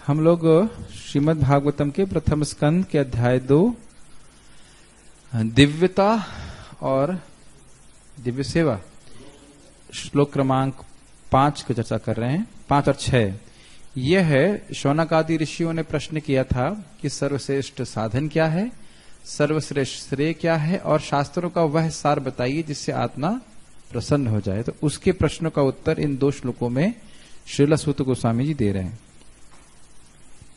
हम लोग श्रीमद् भागवतम के प्रथम स्कंद के अध्याय 2 दिव्यता और दिव्य सेवा श्लोक क्रमांक 5 की चर्चा कर रहे हैं। 5 और 6 यह है, शौनक आदि ऋषियों ने प्रश्न किया था कि सर्वश्रेष्ठ साधन क्या है, सर्वश्रेष्ठ श्रेय क्या है और शास्त्रों का वह सार बताइए जिससे आत्मा प्रसन्न हो जाए। तो उसके प्रश्नों का उत्तर इन 2 श्लोकों में श्रील सूत गोस्वामी जी दे रहे हैं।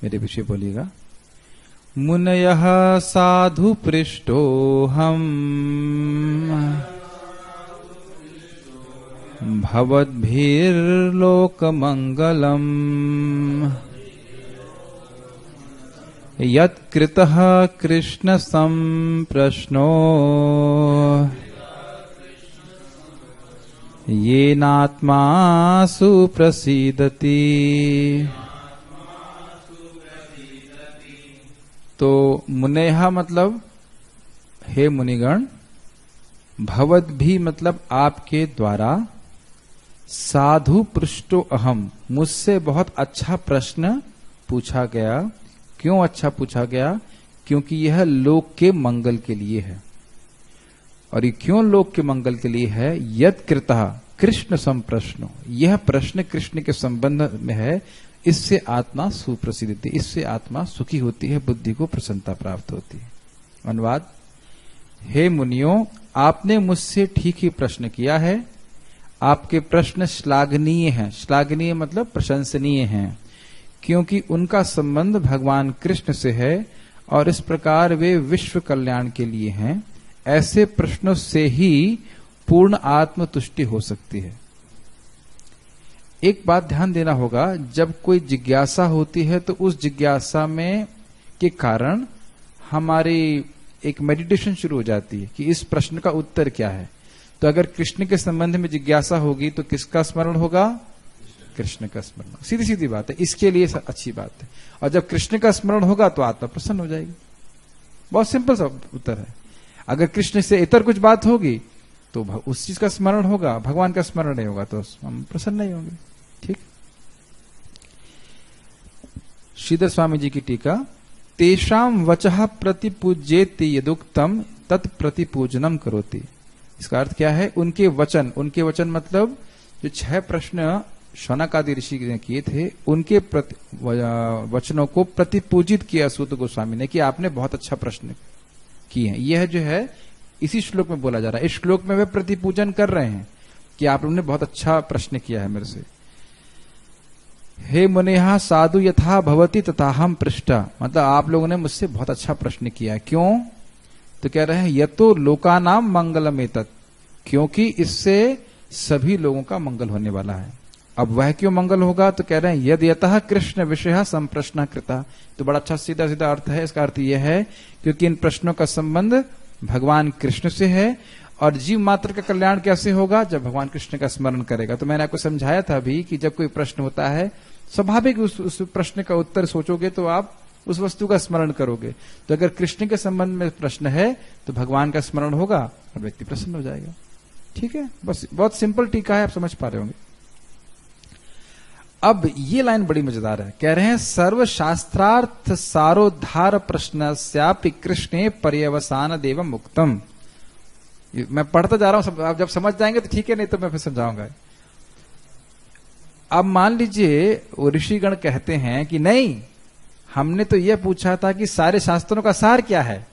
मेरे पीछे बोलिएगा। मुनयः साधु पृष्ठो हम भवद्भिर्लोकमंगलम् यत्कृतः कृष्ण संप्रश्नो येनात्मा सुप्रसीदति। तो मुनेहा मतलब हे मुनिगण, भवद भी मतलब आपके द्वारा, साधु पृष्ठो अहम मुझसे बहुत अच्छा प्रश्न पूछा गया। क्यों अच्छा पूछा गया? क्योंकि यह लोक के मंगल के लिए है। और ये क्यों लोक के मंगल के लिए है? यद कृतः कृष्ण संप्रश्नो, यह प्रश्न कृष्ण के संबंध में है, इससे आत्मा सुप्रसिद्धि, इससे आत्मा सुखी होती है, बुद्धि को प्रसन्नता प्राप्त होती है। अनुवाद। हे मुनियों, आपने मुझसे ठीक ही प्रश्न किया है। आपके प्रश्न श्लाघनीय हैं। श्लाघनीय मतलब प्रशंसनीय हैं, क्योंकि उनका संबंध भगवान कृष्ण से है और इस प्रकार वे विश्व कल्याण के लिए हैं। ऐसे प्रश्नों से ही पूर्ण आत्मतुष्टि हो सकती है। एक बात ध्यान देना होगा, जब कोई जिज्ञासा होती है तो उस जिज्ञासा में के कारण हमारी एक मेडिटेशन शुरू हो जाती है कि इस प्रश्न का उत्तर क्या है। तो अगर कृष्ण के संबंध में जिज्ञासा होगी तो किसका स्मरण होगा? कृष्ण का स्मरण। सीधी सीधी बात है, इसके लिए अच्छी बात है। और जब कृष्ण का स्मरण होगा तो आत्मा प्रसन्न हो जाएगी। बहुत सिंपल सा उत्तर है। अगर कृष्ण से इतर कुछ बात होगी तो उस चीज का स्मरण होगा, भगवान का स्मरण नहीं होगा तो हम प्रसन्न नहीं होंगे। ठीक। श्रीधर स्वामी जी की टीका। तेषाम वचः प्रतिपूज्येति यदुक्तम तत्प्रतिपूजनम करोति। इसका अर्थ क्या है? उनके वचन मतलब जो 6 प्रश्न शौनक आदि ऋषि ने किए थे, उनके वचनों को प्रतिपूजित किया सूत गोस्वामी ने कि आपने बहुत अच्छा प्रश्न किए हैं। यह जो है इसी श्लोक में बोला जा रहा है। इस श्लोक में वे प्रतिपूजन कर रहे हैं कि आप लोगों ने बहुत अच्छा प्रश्न किया है मेरे से। हे मुनेहा साधु यथा भवति तथा हम पृष्ठा, मतलब आप लोगों ने मुझसे बहुत अच्छा प्रश्न किया है। क्यों? तो कह रहे हैं यतो लोकानाम मंगलम एतत्, क्योंकि इससे सभी लोगों का मंगल होने वाला है। अब वह क्यों मंगल होगा? तो कह रहे हैं यद यतः कृष्ण विषय संप्रश्न कृता। तो बड़ा अच्छा सीधा सीधा अर्थ है। इसका अर्थ यह है क्योंकि इन प्रश्नों का संबंध भगवान कृष्ण से है। और जीव मात्र का कल्याण कैसे होगा? जब भगवान कृष्ण का स्मरण करेगा। तो मैंने आपको समझाया था अभी कि जब कोई प्रश्न होता है, स्वाभाविक उस प्रश्न का उत्तर सोचोगे तो आप उस वस्तु का स्मरण करोगे। तो अगर कृष्ण के संबंध में प्रश्न है तो भगवान का स्मरण होगा और व्यक्ति प्रसन्न हो जाएगा। ठीक है, बस बहुत सिंपल टीका है, आप समझ पा रहे होंगे। अब ये लाइन बड़ी मजेदार है। कह रहे हैं सर्वशास्त्रार्थ सारोद्धार प्रश्नस्यापि कृष्णे पर्यवसान देव मुक्तम। मैं पढ़ता जा रहा हूं, आप जब समझ जाएंगे तो ठीक है, नहीं तो मैं फिर समझाऊंगा। अब मान लीजिए वो ऋषिगण कहते हैं कि नहीं, हमने तो यह पूछा था कि सारे शास्त्रों का सार क्या है।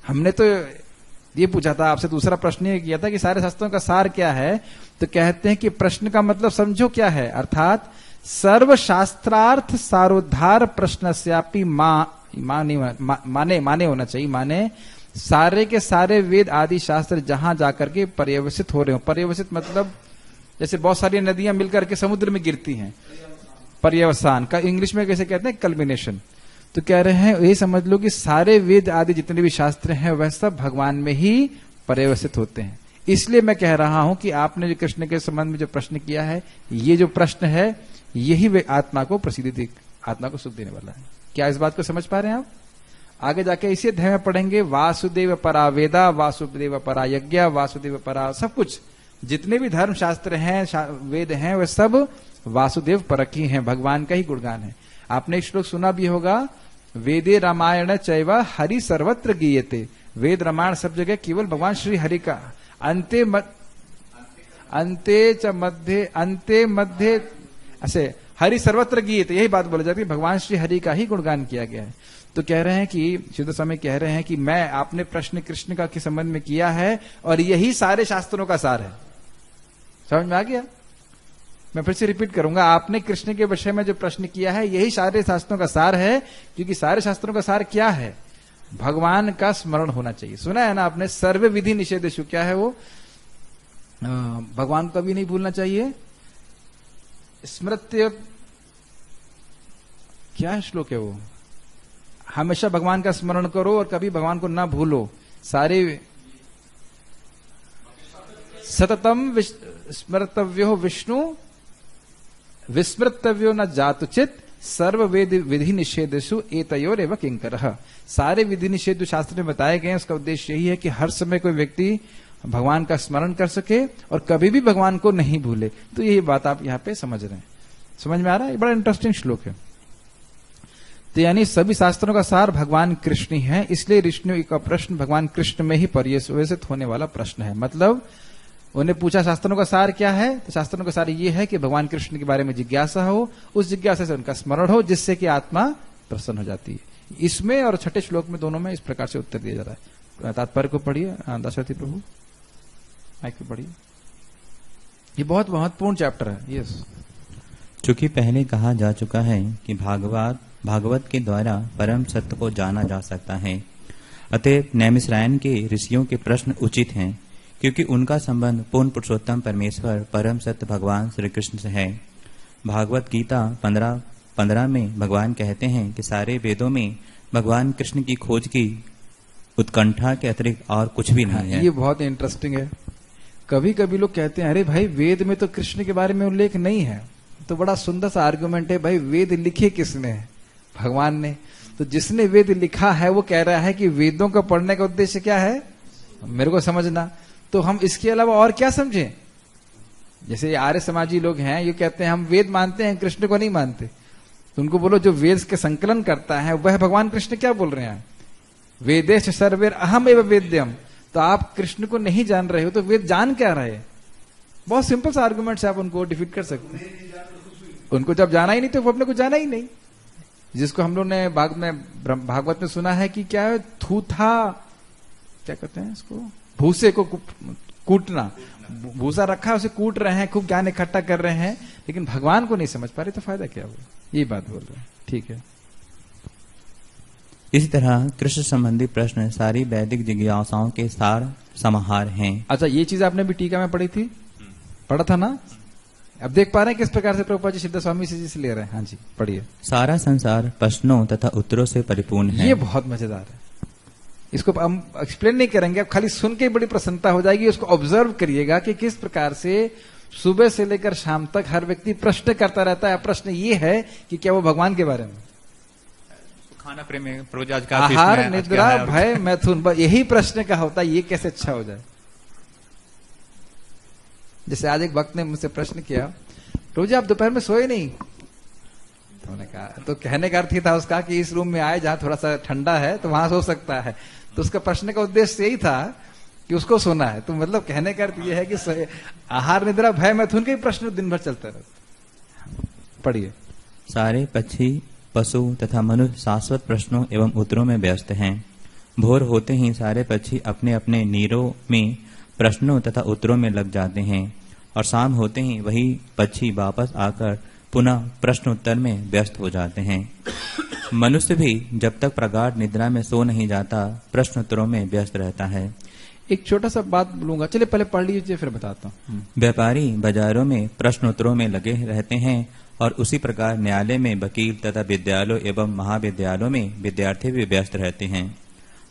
हमने तो ये पूछा था आपसे, दूसरा प्रश्न ये किया था कि सारे शास्त्रों का सार क्या है। तो कहते हैं कि प्रश्न का मतलब समझो क्या है, अर्थात सर्वशास्त्रार्थ सारोद्धार प्रश्नस्यापि माने होना चाहिए। माने सारे के सारे वेद आदि शास्त्र जहां जाकर के पर्यवसित हो रहे हो। पर्यवसित मतलब जैसे बहुत सारी नदियां मिलकर के समुद्र में गिरती हैं, पर्यवसान का इंग्लिश में कैसे कहते हैं? कल्मिनेशन। तो कह रहे हैं ये समझ लो कि सारे वेद आदि जितने भी शास्त्र हैं वह सब भगवान में ही पर्यवसित होते हैं। इसलिए मैं कह रहा हूं कि आपने जो कृष्ण के संबंध में जो प्रश्न किया है, ये जो प्रश्न है यही वे आत्मा को प्रसिद्धि, आत्मा को सुख देने वाला है। क्या इस बात को समझ पा रहे हैं आप? आगे जाके इसी अध्याय में पढ़ेंगे वासुदेव परा वेदा, वासुदेव परा यज्ञ, वासुदेव परा सब कुछ। जितने भी धर्म शास्त्र हैं, वेद हैं, वे सब वासुदेव परकी हैं, भगवान का ही गुणगान है। आपने श्लोक सुना भी होगा, वेदे रामायण चैव हरि सर्वत्र गीयते। वेद रामायण सब जगह केवल भगवान श्री हरि का, अंते मध्य ऐसे हरि सर्वत्र गीयते, यही बात बोली जाती है, भगवान श्री हरि का ही गुणगान किया गया है। तो कह रहे हैं कि सिद्ध स्वामी कह रहे हैं कि मैं आपने प्रश्न कृष्ण का के संबंध में किया है और यही सारे शास्त्रों का सार है। समझ में आ गया? मैं फिर से रिपीट करूंगा, आपने कृष्ण के विषय में जो प्रश्न किया है यही सारे शास्त्रों का सार है, क्योंकि सारे शास्त्रों का सार क्या है? भगवान का स्मरण होना चाहिए। सुना है ना आपने, सर्व विधि निषेधेषु, क्या है वो? भगवान को कभी नहीं भूलना चाहिए। स्मृत्य, क्या श्लोक है वो? हमेशा भगवान का स्मरण करो और कभी भगवान को ना भूलो। सारे सततम स्मर्तव्यो विष्णु विस्मृतव्यो न जातुचित सर्व वेद विधि निषेधेषु एतयोर एव किंकरः। सारे विधि निषेध शास्त्र में बताए गए हैं, उसका उद्देश्य यही है कि हर समय कोई व्यक्ति भगवान का स्मरण कर सके और कभी भी भगवान को नहीं भूले। तो यही बात आप यहाँ पे समझ रहे हैं। समझ में आ रहा है? ये बड़ा इंटरेस्टिंग श्लोक है। तो यानी सभी शास्त्रों का सार भगवान कृष्ण ही है, इसलिए ऋषियों का प्रश्न भगवान कृष्ण में ही पर्यवसित होने वाला प्रश्न है। मतलब उन्हें पूछा शास्त्रों का सार क्या है, तो शास्त्रों का सार ये है कि भगवान कृष्ण के बारे में जिज्ञासा हो, उस जिज्ञासा से उनका स्मरण हो, जिससे कि आत्मा प्रसन्न हो जाती है। इसमें और छठे श्लोक में दोनों में इस प्रकार से उत्तर दिया जा रहा है। तात्पर्य को पढ़िए दशरथी प्रभु, माइक पे पढ़िए। ये बहुत महत्वपूर्ण चैप्टर है। यस, चूंकि पहले कहा जा चुका है कि भागवत के द्वारा परम सत्य को जाना जा सकता है, अतः नैमिषारण्य के ऋषियों के प्रश्न उचित हैं, क्योंकि उनका संबंध पूर्ण पुरुषोत्तम परमेश्वर परम सत्य भगवान श्री कृष्ण से है। भागवत गीता 15 में भगवान कहते हैं कि सारे वेदों में भगवान कृष्ण की खोज की उत्कंठा के अतिरिक्त और कुछ भी नहीं है। ये बहुत इंटरेस्टिंग है। कभी कभी लोग कहते हैं, अरे भाई वेद में तो कृष्ण के बारे में उल्लेख नहीं है। तो बड़ा सुंदर सा आर्गुमेंट है, भाई वेद लिखे किसने? भगवान ने। तो जिसने वेद लिखा है वो कह रहा है कि वेदों का पढ़ने का उद्देश्य क्या है, मेरे को समझना। तो हम इसके अलावा और क्या समझें? जैसे आर्य समाजी लोग हैं, ये कहते हैं हम वेद मानते हैं, कृष्ण को नहीं मानते। तो उनको बोलो जो वेद के संकलन करता है वह भगवान कृष्ण क्या बोल रहे हैं? वेदेश सर्वेर अहम एव वेद्यम। तो आप कृष्ण को नहीं जान रहे हो तो वेद जान क्या रहे? बहुत सिंपल सा आर्गुमेंट से आप उनको डिफीट कर सकते हैं। उनको जब जाना ही नहीं तो वो अपने को जाना ही नहीं। जिसको हम लोग ने भागवत में सुना है कि क्या है, थूथा, क्या कहते हैं इसको, भूसे को कूटना। भूसा रखा है, उसे कूट रहे हैं, खूब ज्ञान इकट्ठा कर रहे हैं, लेकिन भगवान को नहीं समझ पा रहे, तो फायदा क्या हुआ? यही बात बोल रहे हैं। ठीक है। इसी तरह कृष्ण संबंधी प्रश्न सारी वैदिक जिज्ञासाओं के सार समाहार हैं। अच्छा, ये चीज आपने भी टीका में पढ़ी थी, पढ़ा था ना? अब देख पा रहे हैं किस प्रकार से प्रभुपाद जी सिद्ध स्वामी जी से ले रहे हैं। हाँ जी, पढ़िए। सारा संसार प्रश्नों तथा उत्तरों से परिपूर्ण है। ये बहुत मजेदार है। इसको हम एक्सप्लेन नहीं करेंगे, अब खाली सुन के बड़ी प्रसन्नता हो जाएगी। उसको ऑब्जर्व करिएगा कि किस प्रकार से सुबह से लेकर शाम तक हर व्यक्ति प्रश्न करता रहता है। प्रश्न ये है कि क्या वो भगवान के बारे में, खाना प्रेम, आहार, निद्रा, भय, मैथुन, यही प्रश्न का होता है। ये कैसे अच्छा हो जाए? जैसे आज एक भक्त ने मुझसे प्रश्न किया, रोज आप दोपहर में सोए नहीं? तो मैंने कहा, तो कहने का अर्थ ही था उसका कि इस रूम में आए जहां थोड़ा सा ठंडा है तो वहां सो सकता है। तो उसका प्रश्न का उद्देश्य यही था कि उसको सोना है। तो मतलब कहने का अर्थ यह है कि आहार, निद्रा, भय, मैथुन के प्रश्न दिन भर चलते रहते। पढ़िए। सारे पक्षी, पशु तथा मनुष्य शाश्वत प्रश्नों एवं उत्तरों में व्यस्त हैं। भोर होते ही सारे पक्षी अपने अपने नीरों में प्रश्नों तथा उत्तरों में लग जाते हैं और शाम होते ही वही पक्षी वापस आकर पुनः प्रश्न उत्तर में व्यस्त हो जाते हैं। मनुष्य भी जब तक प्रगाढ़ निद्रा में सो नहीं जाता प्रश्न उत्तरों में व्यस्त रहता है। एक छोटा सा बात बोलूंगा, चलिए पहले पढ़ लीजिए फिर बताता हूँ। व्यापारी बाजारों में प्रश्न उत्तरों में लगे रहते हैं और उसी प्रकार न्यायालय में वकील तथा विद्यालयों एवं महाविद्यालयों में विद्यार्थी भी व्यस्त रहते हैं।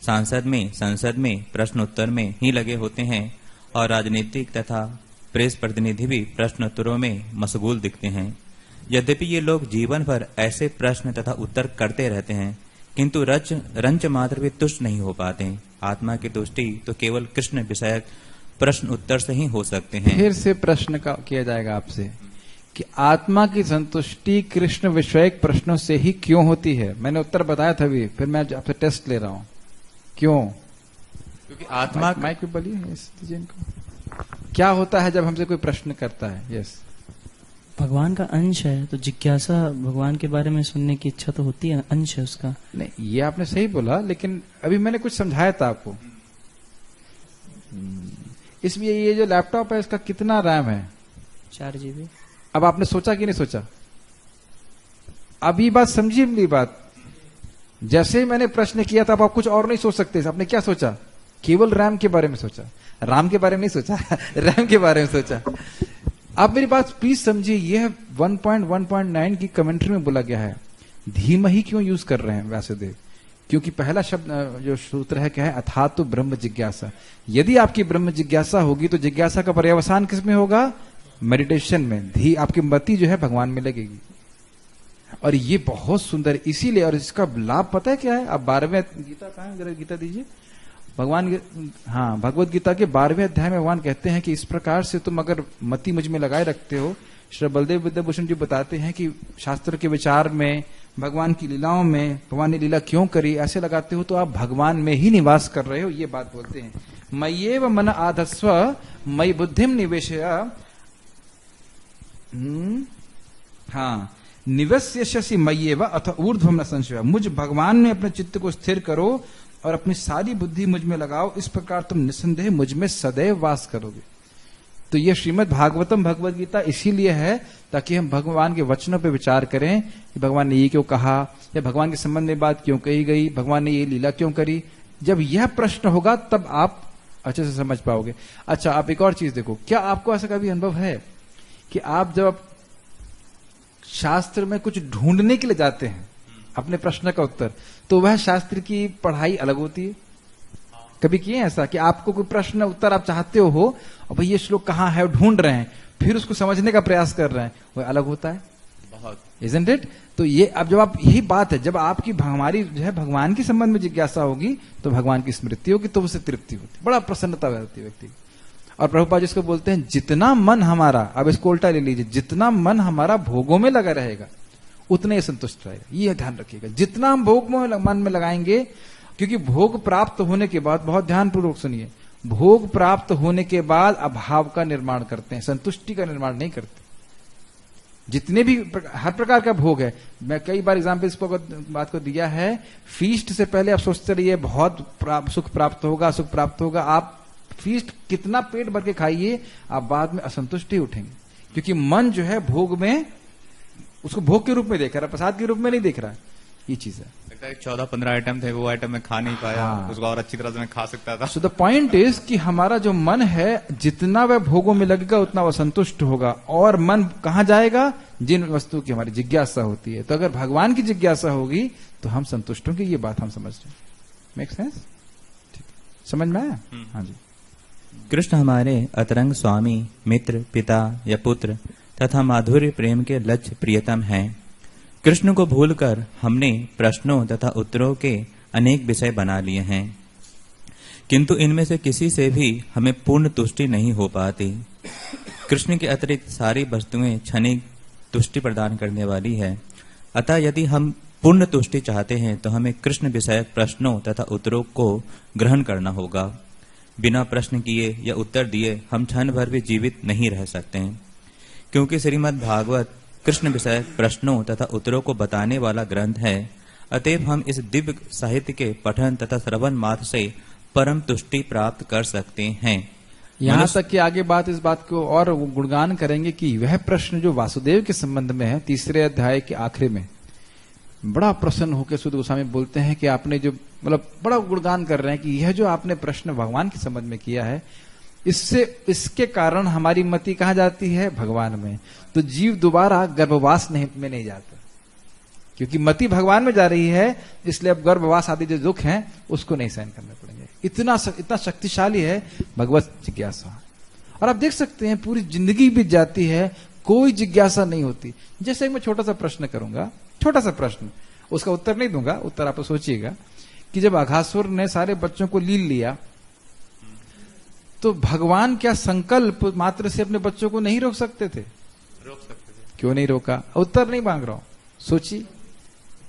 संसद में प्रश्न उत्तर में ही लगे होते हैं और राजनीतिक तथा प्रेस प्रतिनिधि भी प्रश्न उत्तरों में मशगूल दिखते हैं। यद्यपि ये लोग जीवन भर ऐसे प्रश्न तथा उत्तर करते रहते हैं, किंतु रंच मात्र भी तुष्ट नहीं हो पाते। आत्मा की तुष्टि तो केवल कृष्ण विषयक प्रश्न उत्तर से ही हो सकते हैं। फिर से प्रश्न का किया जाएगा आपसे कि आत्मा की संतुष्टि कृष्ण विषयक प्रश्नों से ही क्यों होती है। मैंने उत्तर बताया था अभी, फिर मैं आपसे टेस्ट ले रहा हूं क्यों। क्योंकि आत्मा माइक पे बोलिए इनको। क्या होता है जब हमसे कोई प्रश्न करता है? यस, भगवान का अंश है तो जिज्ञासा भगवान के बारे में सुनने की इच्छा तो होती है, अंश है उसका। नहीं, ये आपने सही बोला, लेकिन अभी मैंने कुछ समझाया था आपको। इसलिए ये जो लैपटॉप है इसका कितना रैम है? 4 GB। अब आपने सोचा कि नहीं सोचा? अभी बात समझिए मेरी बात। जैसे ही मैंने प्रश्न किया था, अब आप कुछ और नहीं सोच सकते। आपने क्या सोचा? केवल रैम के बारे में सोचा, राम के बारे में नहीं सोचा रैम के बारे में सोचा। आप मेरी बात प्लीज समझिए, यह 1.1.9 की कमेंट्री में बोला गया है। धीमहि क्यों यूज कर रहे हैं व्यासदेव? क्योंकि पहला शब्द जो सूत्र है क्या है? अथातो ब्रह्म जिज्ञासा। यदि आपकी ब्रह्म जिज्ञासा होगी तो जिज्ञासा का पर्यवसान किस में होगा? मेडिटेशन में। धी आपकी मति जो है भगवान में लगेगी। और ये बहुत सुंदर, इसीलिए, और इसका लाभ पता है क्या है? आप 12वें गीता कहाँ है? जरा गीता दीजिए। भगवत गीता के 12वें अध्याय में भगवान कहते हैं कि इस प्रकार से तुम अगर मति मुझ में लगाए रखते हो। श्री बलदेव विद्याभूषण जी बताते हैं कि शास्त्र के विचार में, भगवान की लीलाओं में, भगवान ने लीला क्यों करी, ऐसे लगाते हो तो आप भगवान में ही निवास कर रहे हो। ये बात बोलते हैं। मय्येव मन आधस्व मयि बुद्धिम निवेशय निवस्यसि मय्येव अथ ऊर्ध्वम न संशय। मुझ भगवान में अपने चित्त को स्थिर करो और अपनी सारी बुद्धि मुझ में लगाओ। इस प्रकार तुम निस्संदेह मुझ में सदैव वास करोगे। तो यह श्रीमद् भागवतम भगवद गीता इसीलिए है ताकि हम भगवान के वचनों पर विचार करें कि भगवान ने ये क्यों कहा, या भगवान के संबंध में बात क्यों कही गई, भगवान ने ये लीला क्यों करी। जब यह प्रश्न होगा तब आप अच्छे से समझ पाओगे। अच्छा, आप एक और चीज देखो, क्या आपको ऐसा कभी अनुभव है कि आप जब शास्त्र में कुछ ढूंढने के लिए जाते हैं अपने प्रश्न का उत्तर, तो वह शास्त्र की पढ़ाई अलग होती है? कभी किए ऐसा कि आपको कोई प्रश्न उत्तर आप चाहते हो और भाई ये श्लोक कहाँ है, ढूंढ रहे हैं, फिर उसको समझने का प्रयास कर रहे हैं, वह अलग होता है बहुत, isn't it? तो ये अब जब आप, यही बात है, जब आपकी हमारी जो है भगवान के संबंध में जिज्ञासा होगी तो भगवान की स्मृति होगी, तो उससे तृप्ति होती, बड़ा प्रसन्नता रहती है व्यक्ति। और प्रभुपाद जिसको बोलते हैं जितना मन हमारा, अब इसको उल्टा ले लीजिए, जितना मन हमारा भोगों में लगा रहेगा उतने ही संतुष्ट रहेगा। ये ध्यान रखिएगा, जितना हम भोग में मन में लगाएंगे, क्योंकि भोग प्राप्त होने के बाद, बहुत ध्यान पूर्वक सुनिए, भोग प्राप्त होने के बाद अभाव का निर्माण करते हैं, संतुष्टि का निर्माण नहीं करते। जितने भी हर प्रकार का भोग है, मैं कई बार एग्जाम्पल इस बात को दिया है, फीस्ट से पहले आप सोचते रहिए बहुत सुख प्राप्त होगा, सुख प्राप्त होगा। आप फीस्ट कितना पेट भर के खाइए, आप बाद में असंतुष्ट ही उठेंगे, क्योंकि मन जो है भोग में, उसको भोग के रूप में देख रहा है, प्रसाद के रूप में नहीं देख रहा है। ये चीज है। 14-15 आइटम थे, वो आइटम मैं खा नहीं पाया, उसको और अच्छी तरह से मैं खा सकता था। सो द पॉइंट इज कि हमारा जो मन है, जितना वह भोगों में लगेगा उतना वह संतुष्ट होगा। और मन कहाँ जाएगा? जिन वस्तु की हमारी जिज्ञासा होती है। तो अगर भगवान की जिज्ञासा होगी तो हम संतुष्ट होंगे। ये बात हम समझ रहे हैं। Make sense? ठीक, समझ में आया? हाँ जी। कृष्ण हमारे अतरंग स्वामी, मित्र, पिता या पुत्र तथा माधुर्य प्रेम के लक्ष्य प्रियतम हैं। कृष्ण को भूलकर हमने प्रश्नों तथा उत्तरों के अनेक विषय बना लिए हैं, किंतु इनमें से किसी से भी हमें पूर्ण तुष्टि नहीं हो पाती। कृष्ण के अतिरिक्त सारी वस्तुएं क्षणिक तुष्टि प्रदान करने वाली है। अतः यदि हम पूर्ण तुष्टि चाहते हैं तो हमें कृष्ण विषयक प्रश्नों तथा उत्तरों को ग्रहण करना होगा। बिना प्रश्न किए या उत्तर दिए हम क्षण भर भी जीवित नहीं रह सकते हैं, क्योंकि श्रीमद् भागवत कृष्ण विषयक प्रश्नों तथा उत्तरों को बताने वाला ग्रंथ है। अतएव हम इस दिव्य साहित्य के पठन तथा श्रवण मात्र से परम तुष्टि प्राप्त कर सकते हैं। यहाँ तक कि आगे बात, इस बात को और गुणगान करेंगे कि वह प्रश्न जो वासुदेव के संबंध में है, 3 अध्याय के आखिरी में बड़ा प्रसन्न होकर सुध गोस्वामी बोलते हैं कि आपने जो, मतलब बड़ा गुणगान कर रहे हैं कि यह जो आपने प्रश्न भगवान के संबंध में किया है, इसके कारण हमारी मति कहाँ जाती है? भगवान में। तो जीव दोबारा गर्भवास में नहीं जाता, क्योंकि मति भगवान में जा रही है, इसलिए अब गर्भवास आदि जो दुख हैं उसको नहीं सहन करने पड़ेंगे। इतना शक्तिशाली है भगवत जिज्ञासा। और आप देख सकते हैं पूरी जिंदगी बीत जाती है, कोई जिज्ञासा नहीं होती। जैसे मैं छोटा सा प्रश्न करूंगा, छोटा सा प्रश्न, उसका उत्तर नहीं दूंगा, उत्तर आप सोचिएगा कि जब अघासुर ने सारे बच्चों को लील लिया तो भगवान क्या संकल्प मात्र से अपने बच्चों को नहीं रोक सकते थे? रोक सकते थे। क्यों नहीं रोका? उत्तर नहीं मांग रहा हूं, सोचिए,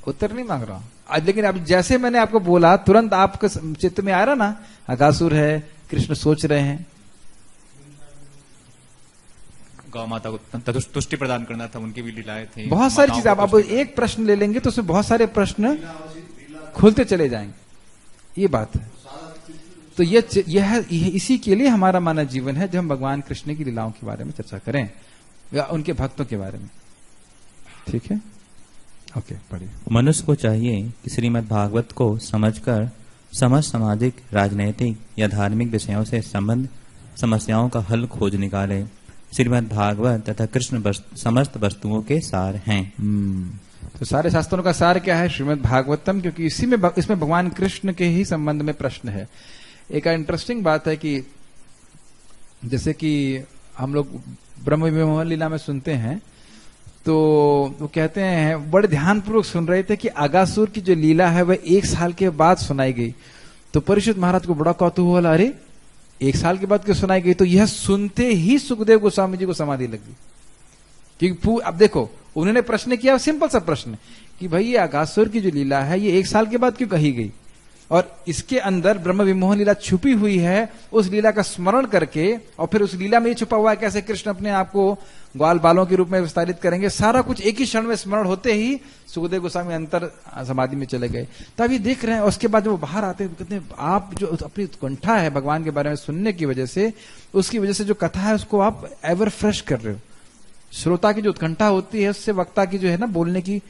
उत्तर नहीं मांग रहा हूं आज। लेकिन अब जैसे मैंने आपको बोला, तुरंत आपके चित्त में आ रहा ना, अगासुर है, कृष्ण सोच रहे हैं, गौ माता को तुष्टि प्रदान करना था, उनकी भी लीलाएं थी, बहुत सारी चीजें। आप एक प्रश्न ले लेंगे तो उसमें बहुत सारे प्रश्न खुलते चले जाएंगे, ये बात है। तो यह इसी के लिए हमारा मानव जीवन है, जब हम भगवान कृष्ण की लीलाओं के बारे में चर्चा करें या उनके भक्तों के बारे में। ठीक है, ओके, पढ़िए। मनुष्य को चाहिए कि श्रीमद् भागवत को समझकर समस्त सामाजिक, राजनैतिक या धार्मिक विषयों से संबंध समस्याओं का हल खोज निकाले। श्रीमद् भागवत तथा कृष्ण समस्त वस्तुओं के सार हैं। तो सारे शास्त्रों का सार क्या है? श्रीमद् भागवतम, क्योंकि इसमें भगवान कृष्ण के ही संबंध में प्रश्न है। एक इंटरेस्टिंग बात है कि जैसे कि हम लोग ब्रह्म विमोह लीला में सुनते हैं, तो वो कहते हैं, बड़े ध्यानपूर्वक सुन रहे थे कि अगासुर की जो लीला है वह 1 साल के बाद सुनाई गई। तो परीक्षित महाराज को बड़ा कौतूहल, अरे 1 साल के बाद क्यों सुनाई गई? तो यह सुनते ही सुखदेव गोस्वामी जी को समाधि लग गई। क्योंकि अब देखो, उन्होंने प्रश्न किया, सिंपल सा प्रश्न कि भाई ये अगासुर की जो लीला है ये 1 साल के बाद क्यों कही गई, और इसके अंदर ब्रह्म विमोह लीला छुपी हुई है, उस लीला का स्मरण करके, और फिर उस लीला में ये छुपा हुआ है कैसे कृष्ण अपने आप को ग्वाल बालों के रूप में विस्तारित करेंगे, सारा कुछ एक ही क्षण में स्मरण होते ही सुखदेव गोस्वामी अंतर समाधि में चले गए। तब ये देख रहे हैं, उसके बाद जब वो बाहर आते हैं कहते हैं, आप जो अपनी उत्कंठा है भगवान के बारे में सुनने की वजह से, उसकी वजह से जो कथा है उसको आप एवर फ्रेश कर रहे हो। श्रोता की जो उत्कंठा होती है उससे वक्ता की जो है ना बोलने की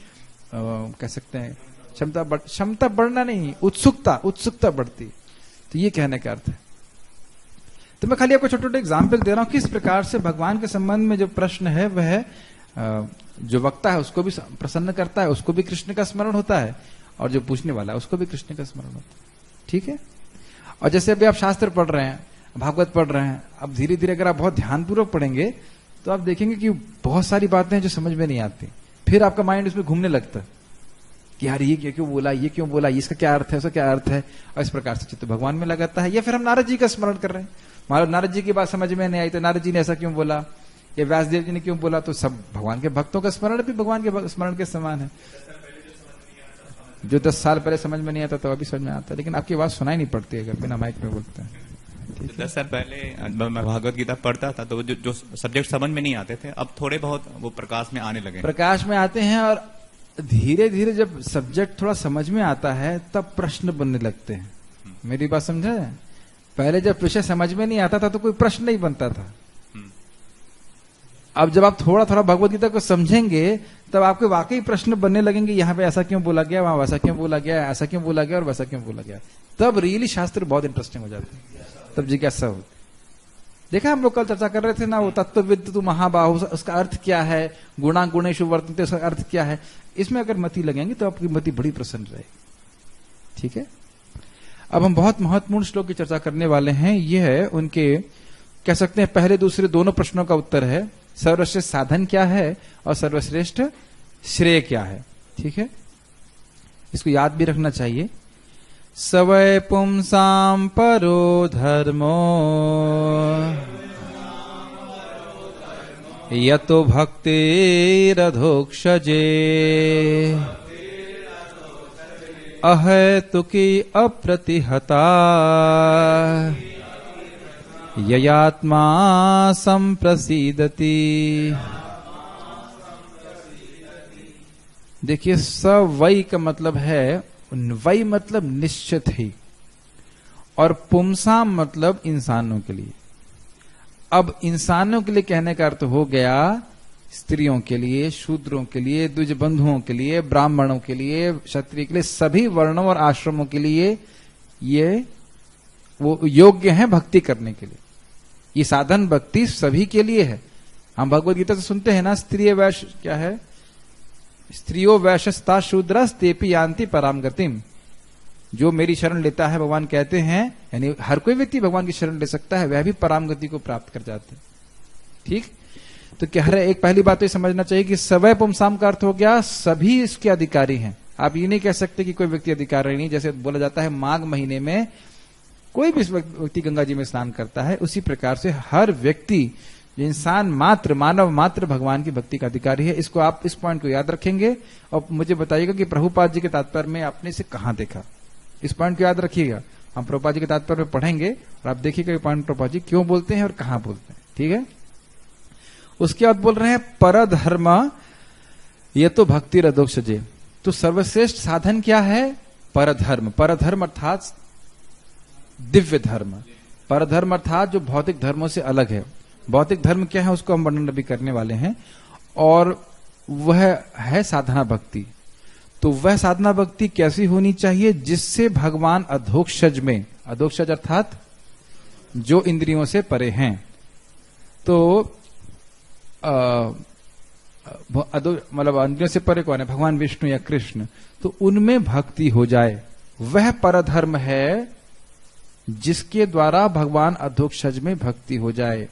कह सकते हैं क्षमता बढ़ना नहीं, उत्सुकता बढ़ती। तो ये कहने का अर्थ है। तो मैं खाली आपको छोटे छोटे एग्जाम्पल दे रहा हूं किस प्रकार से भगवान के संबंध में जो प्रश्न है वह जो वक्ता है उसको भी प्रसन्न करता है, उसको भी कृष्ण का स्मरण होता है, और जो पूछने वाला है उसको भी कृष्ण का स्मरण होता है। ठीक है। और जैसे अभी आप शास्त्र पढ़ रहे हैं, भागवत पढ़ रहे हैं, अब धीरे धीरे अगर आप बहुत ध्यानपूर्वक पढ़ेंगे तो आप देखेंगे कि बहुत सारी बातें हैं जो समझ में नहीं आती, फिर आपका माइंड उसमें घूमने लगता है कि यार ये क्यों बोला, ये क्यों बोला, इसका क्या अर्थ है, उसका क्या अर्थ है, और इस प्रकार से चित्त भगवान में लगाता है। या फिर हम नारद जी का स्मरण कर रहे हैं, मान लो नारद जी की बात समझ में नहीं आई तो नारद जी ने ऐसा क्यों बोला, या व्यासदेव जी ने क्यों बोला, तो सब भगवान के भक्तों का स्मरण भी भगवान के स्मरण के समान है। जो 10 साल पहले समझ में नहीं आता तो अभी समझ में आता है, लेकिन आपकी बात सुनाई नहीं पड़ती अगर बिना माइक में बोलते हैं। 10 साल पहले मैं भागवत गीता पढ़ता था तो जो सब्जेक्ट समझ में नहीं आते थे, अब थोड़े बहुत वो प्रकाश में आने लगे, प्रकाश में आते हैं। और धीरे धीरे जब सब्जेक्ट थोड़ा समझ में आता है तब प्रश्न बनने लगते हैं। मेरी बात समझे? पहले जब विषय समझ में नहीं आता था तो कोई प्रश्न नहीं बनता था। अब जब आप थोड़ा थोड़ा भगवत गीता को समझेंगे तब आपके वाकई प्रश्न बनने लगेंगे, यहाँ पे ऐसा क्यों बोला गया, वहां वैसा क्यों बोला गया, ऐसा क्यों बोला गया और वैसा क्यों बोला गया। तब रियली शास्त्र बहुत इंटरेस्टिंग हो जाते हैं, तब जिज्ञासा होती। देखा हम लोग कल चर्चा कर रहे थे ना, वो तत्वविद तु महाबाहु, उसका अर्थ क्या है, गुणा गुणेषु वर्तन्ते, उसका अर्थ क्या है। इसमें अगर मति लगेंगे तो आपकी मति बड़ी प्रसन्न रहेगी। ठीक है। अब हम बहुत महत्वपूर्ण श्लोक की चर्चा करने वाले हैं। यह है उनके कह सकते हैं पहले दूसरे दोनों प्रश्नों का उत्तर है। सर्वश्रेष्ठ साधन क्या है और सर्वश्रेष्ठ श्रेय क्या है। ठीक है, इसको याद भी रखना चाहिए। सवै पुंसाम परो धर्मो यतो भक्तिरधोक्षजे अहेतुकी अप्रतिहता ययात्मा संप्रसीदति। देखिए, सवै का मतलब है, वै मतलब निश्चित ही, और पुंसाम मतलब इंसानों के लिए। अब इंसानों के लिए कहने का अर्थ हो गया स्त्रियों के लिए, शूद्रों के लिए, द्विज बंधुओं के लिए, ब्राह्मणों के लिए, क्षत्रिय के लिए, सभी वर्णों और आश्रमों के लिए ये वो योग्य हैं भक्ति करने के लिए। ये साधन भक्ति सभी के लिए है। हम भगवत गीता से सुनते हैं ना, स्त्रिय वैश्य क्या है, स्त्रियो वैश्यस्ता शूद्रस्तेपि यान्ति पराम गतिम। जो मेरी शरण लेता है, भगवान कहते हैं, यानी हर कोई व्यक्ति भगवान की शरण ले सकता है, वह भी पराम गति को प्राप्त कर जाते हैं। ठीक, तो कह रहे, एक पहली बात तो ये समझना चाहिए कि सवै पुंसाम का अर्थ हो गया सभी इसके अधिकारी हैं। आप ये नहीं कह सकते कि कोई व्यक्ति अधिकारी नहीं। जैसे बोला जाता है माघ महीने में कोई भी व्यक्ति गंगा जी में स्नान करता है, उसी प्रकार से हर व्यक्ति जो इंसान मात्र, मानव मात्र भगवान की भक्ति का अधिकारी है। इसको आप इस पॉइंट को याद रखेंगे और मुझे बताइएगा कि प्रभुपाद जी के तात्पर्य में आपने इसे कहां देखा। इस पॉइंट को याद रखिएगा। हम प्रभुपाद जी के तात्पर्य में पढ़ेंगे और आप देखिएगा कि पॉइंट प्रभुपाद जी क्यों बोलते हैं और कहां बोलते हैं। ठीक है। उसके बाद बोल रहे हैं परधर्म ये तो भक्ति रदोक्षजे। तो सर्वश्रेष्ठ साधन क्या है? परधर्म। परधर्म अर्थात दिव्य धर्म। परधर्म अर्थात जो भौतिक धर्मों से अलग है। भौतिक धर्म क्या है उसको हम वर्णन अभी करने वाले हैं, और वह है साधना भक्ति। तो वह साधना भक्ति कैसी होनी चाहिए? जिससे भगवान अधोक्षज में, अधोक्षज अर्थात जो इंद्रियों से परे हैं, तो मतलब इंद्रियों से परे कौन है? भगवान विष्णु या कृष्ण। तो उनमें भक्ति हो जाए, वह परधर्म है जिसके द्वारा भगवान अधोक्षज में भक्ति हो जाए।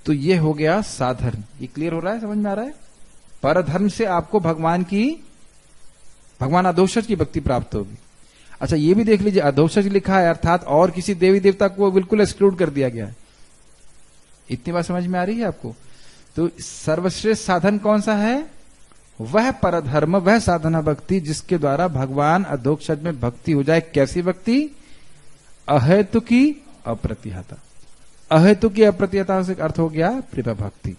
तो ये हो गया साधन। ये क्लियर हो रहा है? समझ में आ रहा है? परधर्म से आपको भगवान अधोक्षज की भक्ति प्राप्त होगी। अच्छा, ये भी देख लीजिए, अधोक्षज लिखा है अर्थात और किसी देवी देवता को बिल्कुल एक्सक्लूड कर दिया गया है। इतनी बात समझ में आ रही है आपको? तो सर्वश्रेष्ठ साधन कौन सा है? वह परधर्म, वह साधना भक्ति जिसके द्वारा भगवान अधोक्षज में भक्ति हो जाए। कैसी भक्ति? अहेतु की अप्रतिहता। अहेतु की अप्रतिहता से अर्थ हो गया प्रेम भक्ति।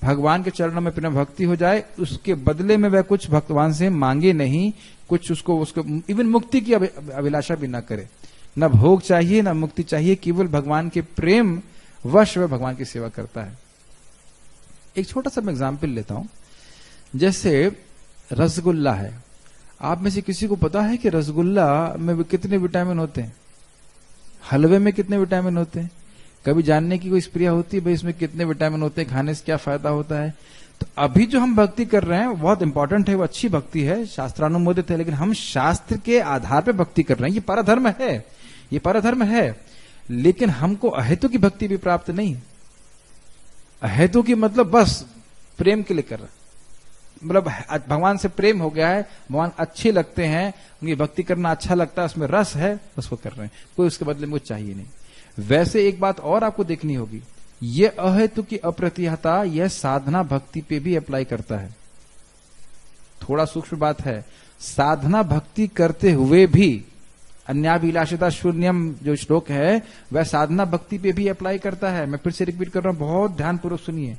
भगवान के चरणों में प्रेम भक्ति हो जाए, उसके बदले में वह कुछ भगवान से मांगे नहीं, कुछ उसको इवन मुक्ति की अभिलाषा भी ना करे। न भोग चाहिए न मुक्ति चाहिए, केवल भगवान के प्रेम वश वह भगवान की सेवा करता है। एक छोटा सा मैं एग्जाम्पल लेता हूं। जैसे रसगुल्ला है। आप में से किसी को पता है कि रसगुल्ला में कितने विटामिन होते हैं? हलवे में कितने विटामिन होते हैं? कभी जानने की कोई स्प्रिया होती है भाई इसमें कितने विटामिन होते हैं, खाने से क्या फायदा होता है? तो अभी जो हम भक्ति कर रहे हैं वो बहुत इंपॉर्टेंट है, वो अच्छी भक्ति है, शास्त्रानुमोदित है, लेकिन हम शास्त्र के आधार पर भक्ति कर रहे हैं। ये परधर्म है, ये परधर्म है, लेकिन हमको अहेतु की भक्ति भी प्राप्त नहीं। अहेतु की मतलब बस प्रेम के लिए कर रहा है, मतलब भगवान से प्रेम हो गया है, भगवान अच्छे लगते हैं, उनकी भक्ति करना अच्छा लगता है, उसमें रस है, उसको कर रहे हैं, कोई उसके बदले में कुछ चाहिए नहीं। वैसे एक बात और आपको देखनी होगी, ये अहेतु की अप्रतिहता यह साधना भक्ति पे भी अप्लाई करता है। थोड़ा सूक्ष्म बात है, साधना भक्ति करते हुए भी अन्याभिलाषिता शून्यम जो श्लोक है वह साधना भक्ति पे भी अप्लाई करता है। मैं फिर से रिपीट कर रहा हूं, बहुत ध्यानपूर्वक सुनिए।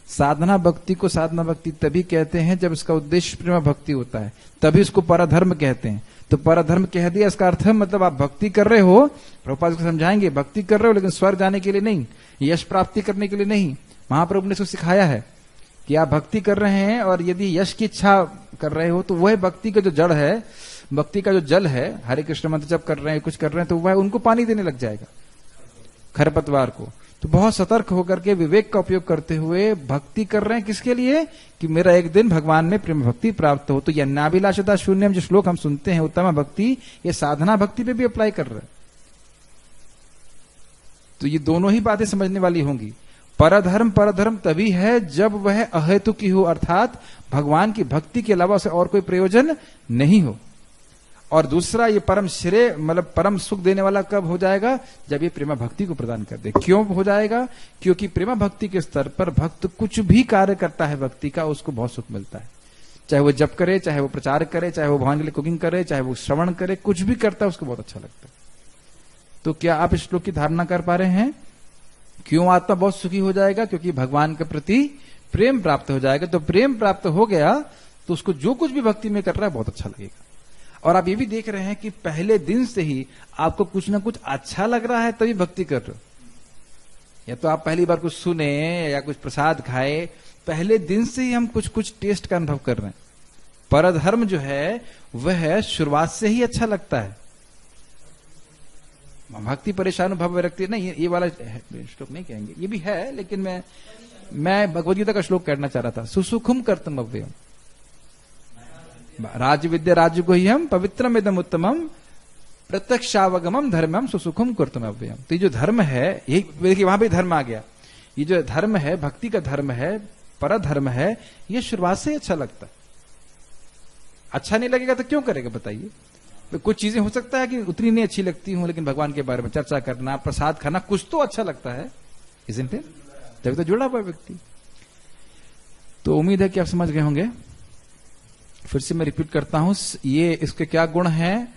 साधना भक्ति को साधना भक्ति तभी कहते हैं जब इसका उद्देश्य प्रेम भक्ति होता है, तभी इसको परधर्म कहते हैं। तो परधर्म कह दिया, इसका अर्थ मतलब आप भक्ति कर रहे हो, प्रभुपाद को समझाएंगे, भक्ति कर रहे हो लेकिन स्वर्ग जाने के लिए नहीं, यश प्राप्ति करने के लिए नहीं। महाप्रभु ने इसको सिखाया है कि आप भक्ति कर रहे हैं और यदि यश की इच्छा कर रहे हो तो वह भक्ति का जो जड़ है, भक्ति का जो जल है, हरे कृष्ण मंत्र जब कर रहे हैं, कुछ कर रहे हैं, तो वह उनको पानी देने लग जाएगा, खरपतवार को। तो बहुत सतर्क होकर के विवेक का उपयोग करते हुए भक्ति कर रहे हैं। किसके लिए? कि मेरा एक दिन भगवान में प्रेम भक्ति प्राप्त हो। तो यह अन्याभिलाषिता शून्यम जो श्लोक हम सुनते हैं, उत्तम भक्ति, ये साधना भक्ति पे भी अप्लाई कर रहे हैं। तो ये दोनों ही बातें समझने वाली होंगी। परधर्म तभी है जब वह अहेतु की हो, अर्थात भगवान की भक्ति के अलावा उसे और कोई प्रयोजन नहीं हो। और दूसरा, ये परम श्रेय मतलब परम सुख देने वाला कब हो जाएगा? जब ये प्रेमा भक्ति को प्रदान कर दे। क्यों हो जाएगा? क्योंकि प्रेमा भक्ति के स्तर पर भक्त कुछ भी कार्य करता है भक्ति का, उसको बहुत सुख मिलता है। चाहे वो जप करे, चाहे वो प्रचार करे, चाहे वो भगवान के लिए कुकिंग करे, चाहे वो श्रवण करे, कुछ भी करता है उसको बहुत अच्छा लगता है। तो क्या आप इस श्लोक की धारणा कर पा रहे हैं? क्यों आत्मा बहुत सुखी हो जाएगा? क्योंकि भगवान के प्रति प्रेम प्राप्त हो जाएगा। तो प्रेम प्राप्त हो गया तो उसको जो कुछ भी भक्ति में कर रहा है बहुत अच्छा लगेगा। और आप ये भी देख रहे हैं कि पहले दिन से ही आपको कुछ ना कुछ अच्छा लग रहा है तभी भक्ति कर रहे हो। या तो आप पहली बार कुछ सुने या कुछ प्रसाद खाए, पहले दिन से ही हम कुछ कुछ टेस्ट का अनुभव कर रहे हैं। परधर्म जो है वह शुरुआत से ही अच्छा लगता है। भक्ति परेशान भव विरक्ति नहीं, ये वाला श्लोक नहीं कहेंगे, ये भी है, लेकिन मैं भगवद गीता का श्लोक कहना चाह रहा था। सुसुखम कर्तम अव्ययम राज विद्या राज्य को ही हम पवित्रम इदम उत्तमम प्रत्यक्षावगमम धर्मम सुसुखम कर्तम अव्ययम। तो ये जो धर्म है, यही देखिए वहां पे धर्म आ गया। ये जो धर्म है, भक्ति का धर्म है, परधर्म है, ये शुरुआत से ही अच्छा लगता है। अच्छा नहीं लगेगा तो क्यों करेगा बताइए? तो कुछ चीजें हो सकता है कि उतनी नहीं अच्छी लगती हूं, लेकिन भगवान के बारे में चर्चा करना, प्रसाद खाना, कुछ तो अच्छा लगता है, isn't it? तभी तो जुड़ा हुआ व्यक्ति। तो उम्मीद है कि आप समझ गए होंगे। फिर से मैं रिपीट करता हूं, ये इसके क्या गुण हैं?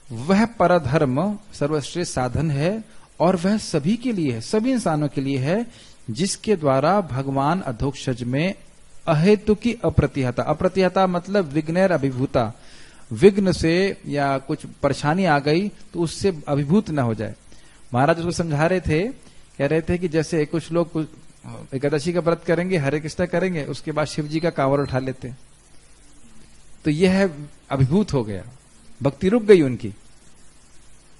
वह परधर्म सर्वश्रेष्ठ साधन है और वह सभी के लिए है, सभी इंसानों के लिए है, जिसके द्वारा भगवान अधोक्षज में अहेतु की अप्रतिहता, अप्रतिहता मतलब विघ्नेर अभिभूता, विघ्न से या कुछ परेशानी आ गई तो उससे अभिभूत न हो जाए। महाराज उसको समझा रहे थे, कह रहे थे कि जैसे कुछ लोग एकादशी का व्रत करेंगे, हरे कृष्णा करेंगे, उसके बाद शिव जी का कांवर उठा लेते, तो यह अभिभूत हो गया, भक्ति रुक गई उनकी,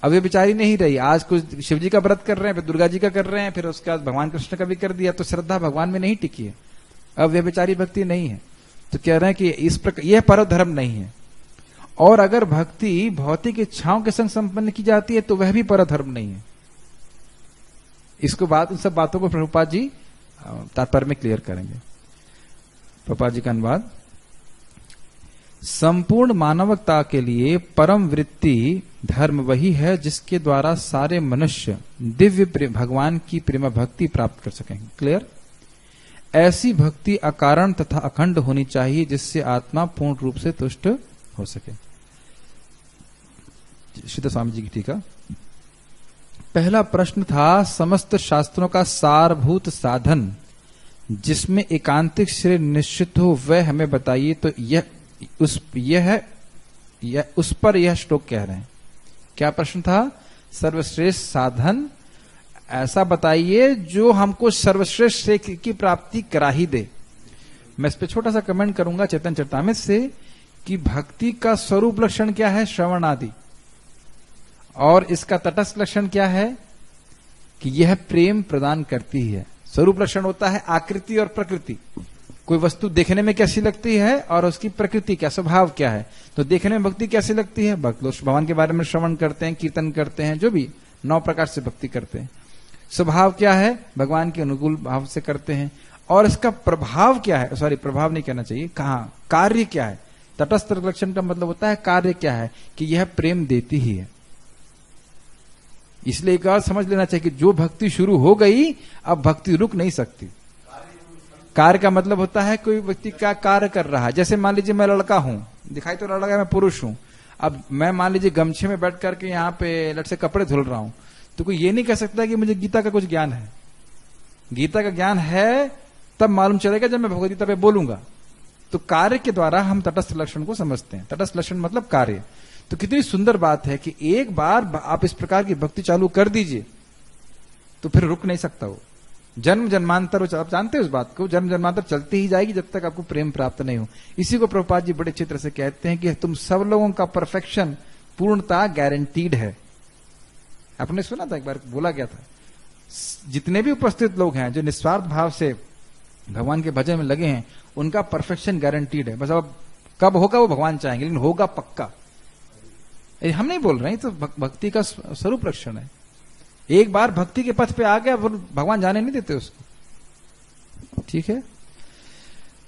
अब ये बेचारी नहीं रही। आज कुछ शिव जी का व्रत कर रहे हैं, फिर दुर्गा जी का कर रहे हैं, फिर उसके बाद भगवान कृष्ण का भी कर दिया, तो श्रद्धा भगवान में नहीं टिकी है, अब वे बेचारी भक्ति नहीं है। तो कह रहे हैं कि इस प्रकार यह परम धर्म नहीं है। और अगर भक्ति भौतिक इच्छाओं के संग संपन्न की जाती है तो वह भी परम धर्म नहीं है। इसको बात, इन सब बातों को प्रभुपाद जी तात्पर्य में क्लियर करेंगे। प्रभुपाद जी का अनुवाद, संपूर्ण मानवता के लिए परम वृत्ति धर्म वही है जिसके द्वारा सारे मनुष्य दिव्य भगवान की प्रेम भक्ति प्राप्त कर सकेंगे। क्लियर? ऐसी भक्ति अकारण तथा अखंड होनी चाहिए जिससे आत्मा पूर्ण रूप से तुष्ट हो सके। श्रीधर स्वामी जी की टीका। पहला प्रश्न था, समस्त शास्त्रों का सारभूत साधन जिसमें एकांतिक श्रेय निश्चित हो वह हमें बताइए। तो उस पर यह श्लोक कह रहे हैं। क्या प्रश्न था? सर्वश्रेष्ठ साधन ऐसा बताइए जो हमको सर्वश्रेष्ठ श्रेय की प्राप्ति करा ही दे। मैं इस पे छोटा सा कमेंट करूंगा चैतन्य चरितामृत से कि भक्ति का स्वरूप लक्षण क्या है? श्रवण आदि। और इसका तटस्थ लक्षण क्या है? कि यह प्रेम प्रदान करती है। स्वरूप लक्षण होता है आकृति और प्रकृति। कोई वस्तु देखने में कैसी लगती है और उसकी प्रकृति क्या, स्वभाव क्या है। तो देखने में भक्ति कैसी लगती है? भक्त लोग भगवान के बारे में श्रवण करते हैं, कीर्तन करते हैं, जो भी 9 प्रकार से भक्ति करते हैं। स्वभाव क्या है? भगवान के अनुकूल भाव से करते हैं। और इसका प्रभाव क्या है? सॉरी, प्रभाव नहीं कहना चाहिए, कहा कार्य क्या है? तटस्थ लक्षण का मतलब होता है कार्य क्या है, कि यह प्रेम देती ही है। इसलिए एक बार समझ लेना चाहिए कि जो भक्ति शुरू हो गई अब भक्ति रुक नहीं सकती। कार्य का मतलब होता है कोई व्यक्ति क्या कार्य कर रहा है। जैसे मान लीजिए मैं लड़का हूं, दिखाई तो लड़का मैं पुरुष हूं, अब मैं मान लीजिए गमछे में बैठ करके यहाँ पे लट से कपड़े धुल रहा हूं, तो कोई ये नहीं कह सकता कि मुझे गीता का कुछ ज्ञान है। गीता का ज्ञान है तब मालूम चलेगा जब मैं भगवद गीता पे बोलूंगा। तो कार्य के द्वारा हम तटस्थ लक्षण को समझते हैं। तटस्थ लक्षण मतलब कार्य। तो कितनी सुंदर बात है कि एक बार आप इस प्रकार की भक्ति चालू कर दीजिए तो फिर रुक नहीं सकता वो। जन्म जन्मांतर, आप जानते हैं उस बात को, जन्म जन्मांतर चलती ही जाएगी जब तक आपको प्रेम प्राप्त नहीं हो। इसी को प्रभुपाद जी बड़े अच्छी तरह से कहते हैं कि तुम सब लोगों का परफेक्शन, पूर्णता गारंटीड है। आपने सुना था, एक बार बोला गया था, जितने भी उपस्थित लोग हैं जो निस्वार्थ भाव से भगवान के भजन में लगे हैं उनका परफेक्शन गारंटीड है। बस अब कब होगा वो भगवान चाहेंगे, लेकिन होगा पक्का। हम नहीं बोल रहे हैं, तो भक्ति का स्वरूप लक्षण है। एक बार भक्ति के पथ पे आ गया वो भगवान जाने नहीं देते उसको। ठीक है?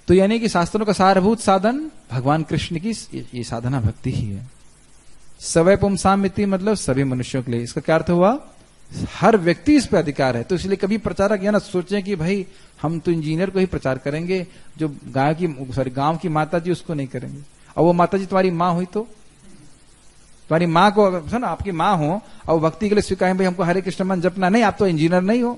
तो यानी कि शास्त्रों का सारभूत साधन भगवान कृष्ण की ये साधना भक्ति ही है। सवै पुंसामिति मतलब सभी मनुष्यों के लिए। इसका क्या अर्थ हुआ? हर व्यक्ति इस पर अधिकार है। तो इसलिए कभी प्रचारक यह ना सोचें कि भाई हम तो इंजीनियर को ही प्रचार करेंगे, जो गांव की माता जी उसको नहीं करेंगे। और वो माता जी तुम्हारी माँ हुई तो तुम्हारी माँ को अगर सुनो आपकी माँ हो और भक्ति के लिए स्वीकार भाई हमको हरे कृष्ण मन जपना, नहीं, आप तो इंजीनियर नहीं हो।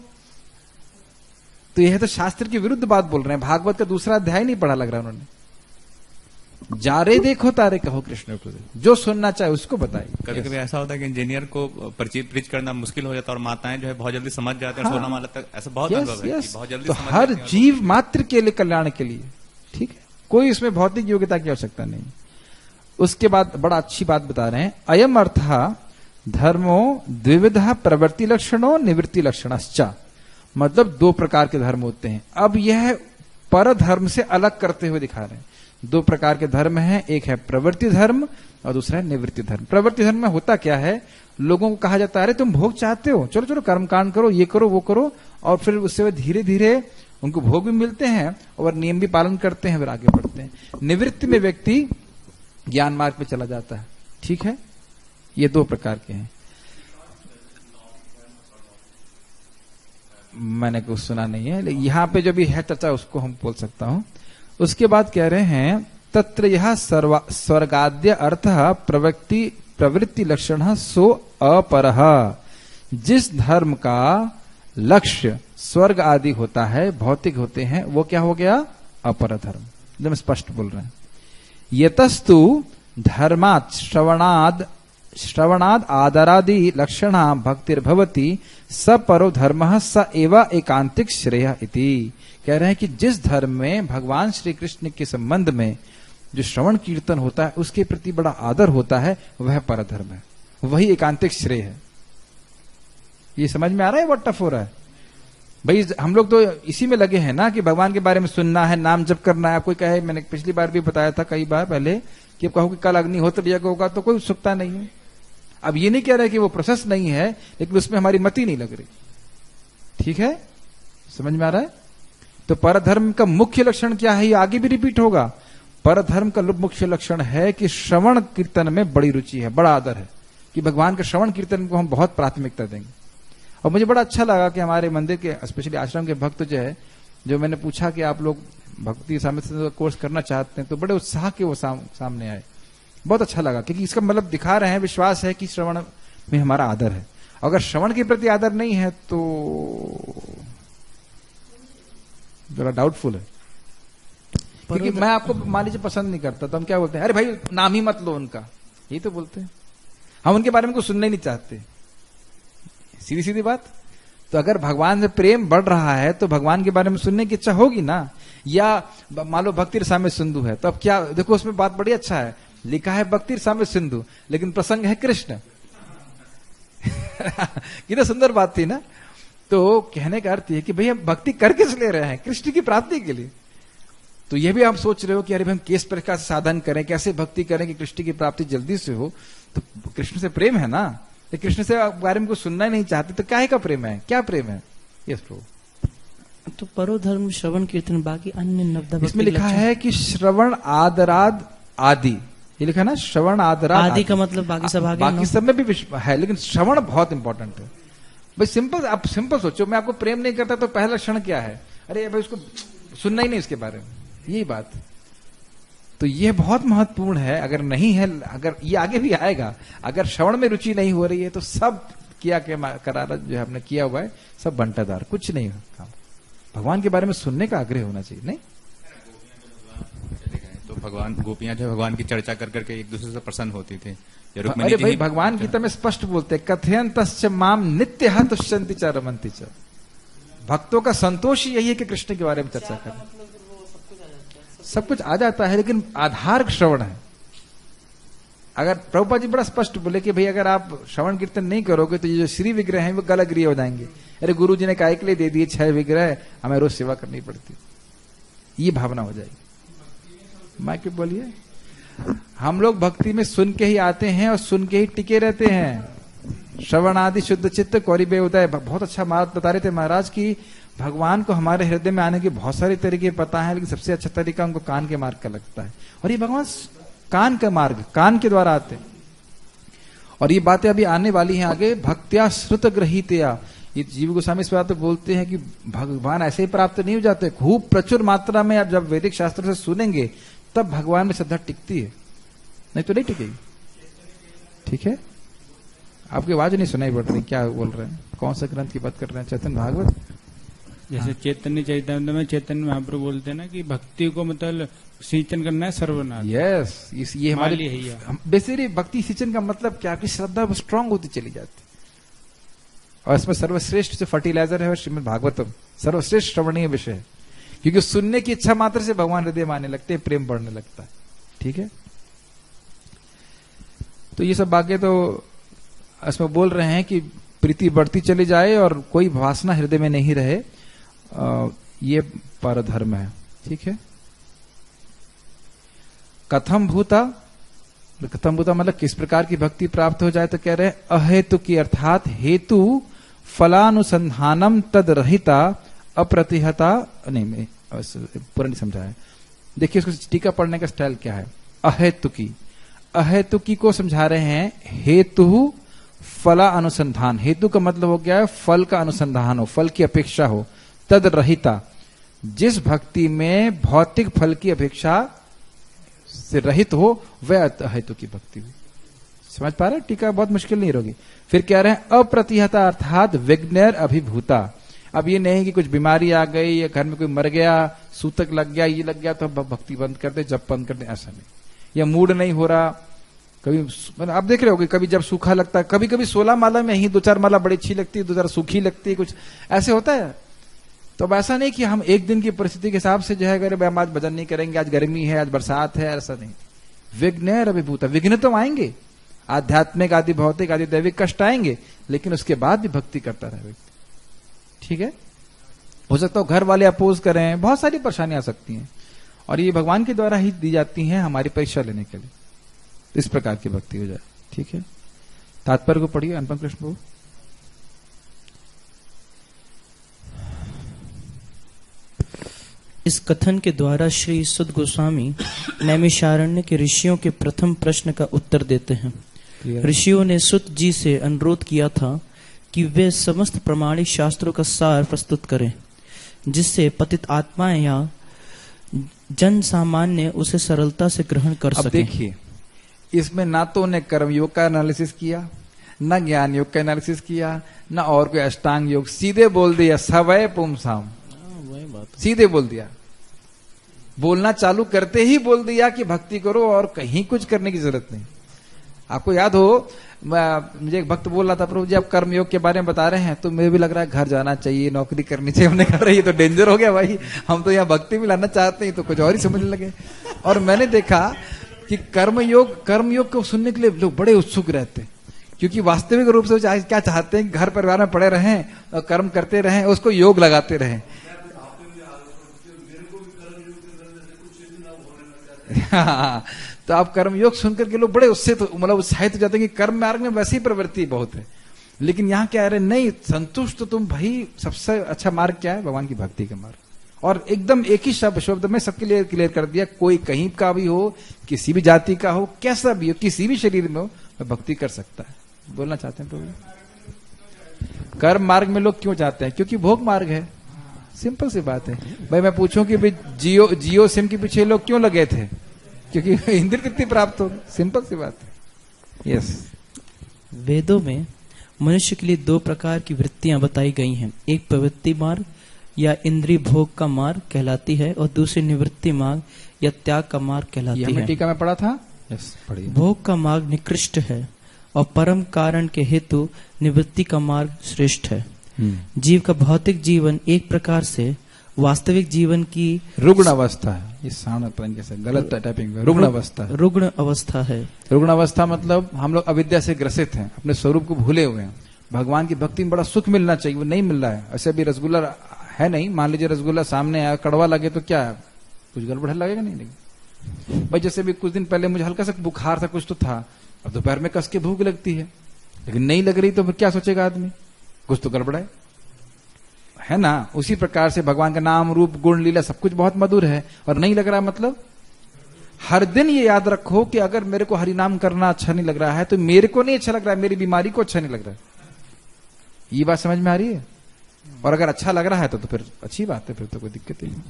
तो यह तो शास्त्र के विरुद्ध बात बोल रहे हैं। भागवत का दूसरा अध्याय नहीं पढ़ा लग रहा उन्होंने। जारे देखो तारे कहो कृष्ण को, जो सुनना चाहे उसको बताइए। कभी कभी ऐसा होता है कि इंजीनियर को प्रीच करना मुश्किल हो जाता है और माताएं जो है बहुत जल्दी समझ जाते हैं। सोना माला तक ऐसा बहुत अनुभव है कि बहुत जल्दी तो समझ हर जाते हैं। जीव मात्र के लिए, कल्याण के लिए। ठीक है? कोई इसमें भौतिक योग्यता की आवश्यकता नहीं। उसके बाद बड़ा अच्छी बात बता रहे हैं, अयम अर्था धर्मो द्विविधा प्रवृत्ति लक्षणों निवृत्ति लक्षणश्च। मतलब 2 प्रकार के धर्म होते हैं। अब यह पर धर्म से अलग करते हुए दिखा रहे हैं। 2 प्रकार के धर्म हैं, एक है प्रवृत्ति धर्म और दूसरा है निवृत्ति धर्म। प्रवृत्ति धर्म में होता क्या है? लोगों को कहा जाता है अरे तुम भोग चाहते हो, चलो चलो कर्मकांड करो, ये करो वो करो, और फिर उससे वे धीरे धीरे उनको भोग भी मिलते हैं और नियम भी पालन करते हैं, फिर आगे बढ़ते हैं। निवृत्ति में व्यक्ति ज्ञान मार्ग पे चला जाता है। ठीक है? ये 2 प्रकार के हैं। मैंने कुछ सुना नहीं है, लेकिन यहाँ पे जो भी है चर्चा उसको हम बोल सकता हूँ। उसके बाद कह रहे हैं तत्र यह स्वर्गाद्य अर्थ प्रवृत्ति लक्षण सो अपरः। जिस धर्म का लक्ष्य स्वर्ग आदि होता है, भौतिक होते हैं, वो क्या हो गया? अपर धर्म। एकदम स्पष्ट बोल रहे हैं। यतस्तु धर्मात् श्रवणाद आदरादि लक्षणा भक्तिर्भवति स परो धर्मः स एव एकांतिक श्रेय इति। कह रहे हैं कि जिस धर्म में भगवान श्री कृष्ण के संबंध में जो श्रवण कीर्तन होता है उसके प्रति बड़ा आदर होता है, वह पर धर्म है, वही एकांतिक श्रेय है। ये समझ में आ रहा है? बहुत टफ हो रहा है भाई। हम लोग तो इसी में लगे हैं ना कि भगवान के बारे में सुनना है, नाम जप करना है। आप कोई कहे, मैंने पिछली बार भी बताया था कई बार पहले कि आप कहो कि कल अग्निहोत्र यज्ञ होगा तो कोई उत्सुकता नहीं है। अब ये नहीं कह रहे कि वो प्रोसेस नहीं है, लेकिन उसमें हमारी मति नहीं लग रही। ठीक है, समझ में आ रहा है? तो परधर्म का मुख्य लक्षण क्या है, ये आगे भी रिपीट होगा। परधर्म का मुख्य लक्षण है कि श्रवण कीर्तन में बड़ी रुचि है, बड़ा आदर है, कि भगवान के श्रवण कीर्तन को हम बहुत प्राथमिकता देंगे। और मुझे बड़ा अच्छा लगा कि हमारे मंदिर के स्पेशली आश्रम के भक्त जो है, जो मैंने पूछा कि आप लोग भक्ति सामर्थ्य कोर्स करना चाहते हैं, तो बड़े उत्साह के वो सामने आए। बहुत अच्छा लगा, क्योंकि इसका मतलब दिखा रहे हैं, विश्वास है कि श्रवण में हमारा आदर है। अगर श्रवण के प्रति आदर नहीं है तो जरा डाउटफुल है। क्योंकि मैं आपको मान लीजिए पसंद नहीं करता तो हम क्या बोलते हैं, अरे भाई नाम ही मत लो उनका, यही तो बोलते हैं। हम उनके बारे में कुछ सुनना ही नहीं चाहते, सीधी सीधी बात। तो अगर भगवान से प्रेम बढ़ रहा है तो भगवान के बारे में सुनने की इच्छा होगी ना। या मान लो भक्ति रसामृत सिंधु है, तो अब क्या देखो, उसमें बात बड़ी अच्छा है, लिखा है भक्ति रसामृत सिंधु, लेकिन प्रसंग है कृष्ण। कितना सुंदर बात थी ना। तो कहने का अर्थ है कि भाई हम भक्ति कर किस ले रहे हैं? कृष्ण की प्राप्ति के लिए। तो यह भी आप सोच रहे हो कि अरे भाई हम किस प्रकार से साधन करें, कैसे भक्ति करें कि कृष्ण की प्राप्ति जल्दी से हो। तो कृष्ण से प्रेम है ना, तो कृष्ण से बारे में कुछ सुनना ही नहीं चाहते तो क्या का प्रेम है, क्या प्रेम है? यस प्रभु। तो परो धर्म श्रवण कीर्तन, बाकी अन्य नवदा इसमें लिखा है कि श्रवण आदराद आदि, ये लिखा ना, श्रवण आदराद आदि का मतलब बाकी सब आगे, बाकी सब में भी है, लेकिन श्रवण बहुत इंपॉर्टेंट है भाई। सिंपल, आप सिंपल सोचो, मैं आपको प्रेम नहीं करता तो पहला क्षण क्या है? अरे भाई उसको सुनना ही नहीं इसके बारे में, यही बात। तो ये बहुत महत्वपूर्ण है। अगर नहीं है, अगर ये आगे भी आएगा, अगर श्रवण में रुचि नहीं हो रही है तो सब किया के करारा जो हमने किया हुआ है सब बंटादार, कुछ नहीं काम। भगवान के बारे में सुनने का आग्रह होना चाहिए। नहीं तो भगवान गोपियां जो भगवान की चर्चा कर करके एक दूसरे से प्रसन्न होती थी। अरे भाई भगवान गीता में स्पष्ट बोलते हैं, कथयन्तश्च माम नित्यः तुष्यन्ति च रमन्ति च। भक्तों का संतोष यही है कि कृष्ण के बारे में चर्चा करें। सब कुछ आ जाता है, लेकिन आधार श्रवण है। अगर प्रभुपाद जी बड़ा स्पष्ट बोले कि भाई अगर आप श्रवण कीर्तन नहीं करोगे तो ये जो श्री विग्रह हैं वो गलगृह हो जाएंगे। अरे गुरु जी ने काय के लिए दे दिए 6 विग्रह, हमें रोज सेवा करनी पड़ती, ये भावना हो जाएगी। माइक पे बोलिए। हम लोग भक्ति में सुन के ही आते हैं और सुन के ही टिके रहते हैं। श्रवण आदि शुद्ध चित्त कौरिबे उदय। बहुत अच्छा मार्ग बता रहे थे महाराज की भगवान को हमारे हृदय में आने के बहुत सारे तरीके पता है, लेकिन सबसे अच्छा तरीका उनको कान के मार्ग का लगता है। और ये भगवान कान का मार्ग, कान के द्वारा आते हैं। और ये बातें अभी आने वाली हैं आगे। भक्त्या श्रुत ग्रहीतया, ये जीव गोस्वामी इस बात बोलते हैं कि भगवान ऐसे ही प्राप्त नहीं हो जाते, खूब प्रचुर मात्रा में आप जब वैदिक शास्त्र से सुनेंगे तब भगवान में श्रद्धा टिकती है, नहीं तो नहीं टिकेगी। ठीक है, आपकी आवाज नहीं सुनाई पड़ रही, क्या बोल रहे हैं? कौन सा ग्रंथ की बात कर रहे हैं? चैतन्य भागवत। जैसे चैतन्य चैतन्य में चैतन्य महाप्रभु बोलते हैं ना कि भक्ति को मतलब सिंचन करना है सर्वनाश। यस, ये हमारी बेसिकली भक्ति सिंचन का मतलब क्या कि श्रद्धा स्ट्रांग होती चली जाती। और इसमें सर्वश्रेष्ठ जो फर्टिलाइजर है श्रीमद् भागवतम, सर्वश्रेष्ठ श्रवणीय विषय है, क्योंकि सुनने की इच्छा मात्र से भगवान हृदय में आने लगते हैं, प्रेम बढ़ने लगता है। ठीक है, तो ये सब बातें तो इसमें बोल रहे हैं कि प्रीति बढ़ती चली जाए और कोई वासना हृदय में नहीं रहे, ये परधर्म है। ठीक है, कथम भूता मतलब किस प्रकार की भक्ति प्राप्त हो जाए, तो कह रहे हैं अहेतु की, अर्थात हेतु फलानुसंधानम तद रहिता अप्रतिहता। नहीं, पूरा नहीं समझा है। देखिए उसको टीका पढ़ने का स्टाइल क्या है। अहेतुकी को समझा रहे हैं हेतु फला अनुसंधान, हेतु का मतलब हो गया है फल का अनुसंधान हो, फल की अपेक्षा हो, तद रहिता, जिस भक्ति में भौतिक फल की अपेक्षा से रहित हो वह हेतु की भक्ति हुई। समझ पा रहे? टीका बहुत मुश्किल नहीं होगी। फिर कह रहे हैं अप्रतिहता अर्थात विघ्नेर अभिभूता। अब ये नहीं कि कुछ बीमारी आ गई या घर में कोई मर गया, सूतक लग गया, ये लग गया तो भक्ति बंद कर दे, जब बंद कर दे, ऐसा नहीं। या मूड नहीं हो रहा, कभी आप देख रहे होगे कभी जब सूखा लगता है, कभी कभी 16 माला में ही 2-4 माला बड़ी अच्छी लगती है, 2-4 सूखी लगती है, कुछ ऐसे होता है। तो अब ऐसा नहीं कि हम एक दिन की परिस्थिति के हिसाब से जो है अगर हम आज भजन नहीं करेंगे, आज गर्मी है, आज बरसात है, ऐसा नहीं। विघ्न अभिभूता, विघ्न तो आएंगे, आध्यात्मिक आदि भौतिक आदि दैविक कष्ट आएंगे, लेकिन उसके बाद भी भक्ति करता रहे व्यक्ति। ठीक है, हो सकता है घर वाले अपोज करें, बहुत सारी परेशानियां आ सकती हैं, और ये भगवान के द्वारा ही दी जाती हैं हमारी परीक्षा लेने के लिए। इस प्रकार की भक्ति हो जाए। ठीक है, तात्पर्य को पढ़िए अनुपम कृष्ण बाबू। इस कथन के द्वारा श्री सुद गोस्वामी नैमिषारण्य के ऋषियों के प्रथम प्रश्न का उत्तर देते हैं। ऋषियों ने सुत जी से अनुरोध किया था कि वे समस्त प्रमाणिक शास्त्रों का सार प्रस्तुत करें, जिससे पतित आत्माएं या जन सामान्य उसे सरलता से ग्रहण कर सकें। अब देखिए, इसमें ना तो उन्हें कर्म योग का एनालिसिस किया, न ज्ञान योग का एनालिसिस किया, न और कोई अष्टांग योग, सीधे बोल दिया सवय पुमसाम, सीधे बोल दिया। बोलना चालू करते ही बोल दिया कि भक्ति करो और कहीं कुछ करने की जरूरत नहीं। आपको याद हो, मुझे एक भक्त बोल रहा था, प्रभु जी आप कर्म योग के बारे में बता रहे हैं तो मुझे भी लग रहा है घर जाना चाहिए, नौकरी करनी चाहिए। हमने कहा ये तो डेंजर हो गया भाई, हम तो यहाँ भक्ति भी लाना चाहते हैं, तो कुछ और ही समझने लगे। और मैंने देखा कि कर्म योग को सुनने के लिए लोग बड़े उत्सुक रहते हैं, क्योंकि वास्तविक रूप से क्या चाहते हैं, घर परिवार में पड़े रहें और कर्म करते रहें, उसको योग लगाते रहें। तो आप कर्म योग सुनकर के लोग बड़े उससे तो मतलब उत्साहित हो जाते हैं कि कर्म मार्ग में वैसी प्रवृत्ति बहुत है। लेकिन यहाँ क्या है, नहीं संतुष्ट तो तुम भाई, सबसे अच्छा मार्ग क्या है, भगवान की भक्ति का मार्ग। और एकदम एक ही शब्द में सबके लिए क्लियर कर दिया, कोई कहीं का भी हो, किसी भी जाति का हो, कैसा भी हो, किसी भी शरीर में हो, भक्ति कर सकता है। बोलना चाहते हैं प्रभु, कर्म मार्ग में लोग क्यों जाते हैं? क्योंकि भोग मार्ग है, सिंपल सी बात है। भाई मैं पूछूं कि भाई जियो सिम के पीछे लोग क्यों लगे थे? क्योंकि इंद्र तृप्ति प्राप्त हो, सिंपल सी बात है। यस, वेदों में मनुष्य के लिए 2 प्रकार की वृत्तियां बताई गई हैं। एक प्रवृत्ति मार्ग या इंद्रिय भोग का मार्ग कहलाती है, और दूसरी निवृत्ति मार्ग या त्याग का मार्ग कहलाती है। टीका में पढ़ा था। यस, पढ़िए। भोग का मार्ग निकृष्ट है और परम कारण के हेतु निवृत्ति का मार्ग श्रेष्ठ है। जीव का भौतिक जीवन एक प्रकार से वास्तविक जीवन की रुग्ण अवस्था है। ये साउंड कैसे गलत टाइपिंग में, रुग्ण अवस्था है। रुग्ण अवस्था है। रुग्ण अवस्था मतलब हम लोग अविद्या से ग्रसित हैं, अपने स्वरूप को भूले हुए हैं। भगवान की भक्ति में बड़ा सुख मिलना चाहिए, वो नहीं मिल रहा है। ऐसे भी रसगुल्ला है नहीं, मान लीजिए रसगुल्ला सामने आया, कड़वा लगे तो क्या है, कुछ गड़बड़ लगेगा नहीं लेकिन भाई जैसे भी कुछ दिन पहले मुझे हल्का सा बुखार था, कुछ तो था, अब दोपहर में कस के भूख लगती है, लेकिन नहीं लग रही तो फिर क्या सोचेगा आदमी, कुछ तो गड़बड़ है ना। उसी प्रकार से भगवान का नाम रूप गुण लीला सब कुछ बहुत मधुर है और नहीं लग रहा, मतलब हर दिन ये याद रखो कि अगर मेरे को हरि नाम करना अच्छा नहीं लग रहा है तो मेरे को नहीं अच्छा लग रहा है, मेरी बीमारी को अच्छा नहीं लग रहा है। ये बात समझ में आ रही है? और अगर अच्छा लग रहा है तो फिर अच्छी बात है, फिर तो कोई दिक्कत ही नहीं,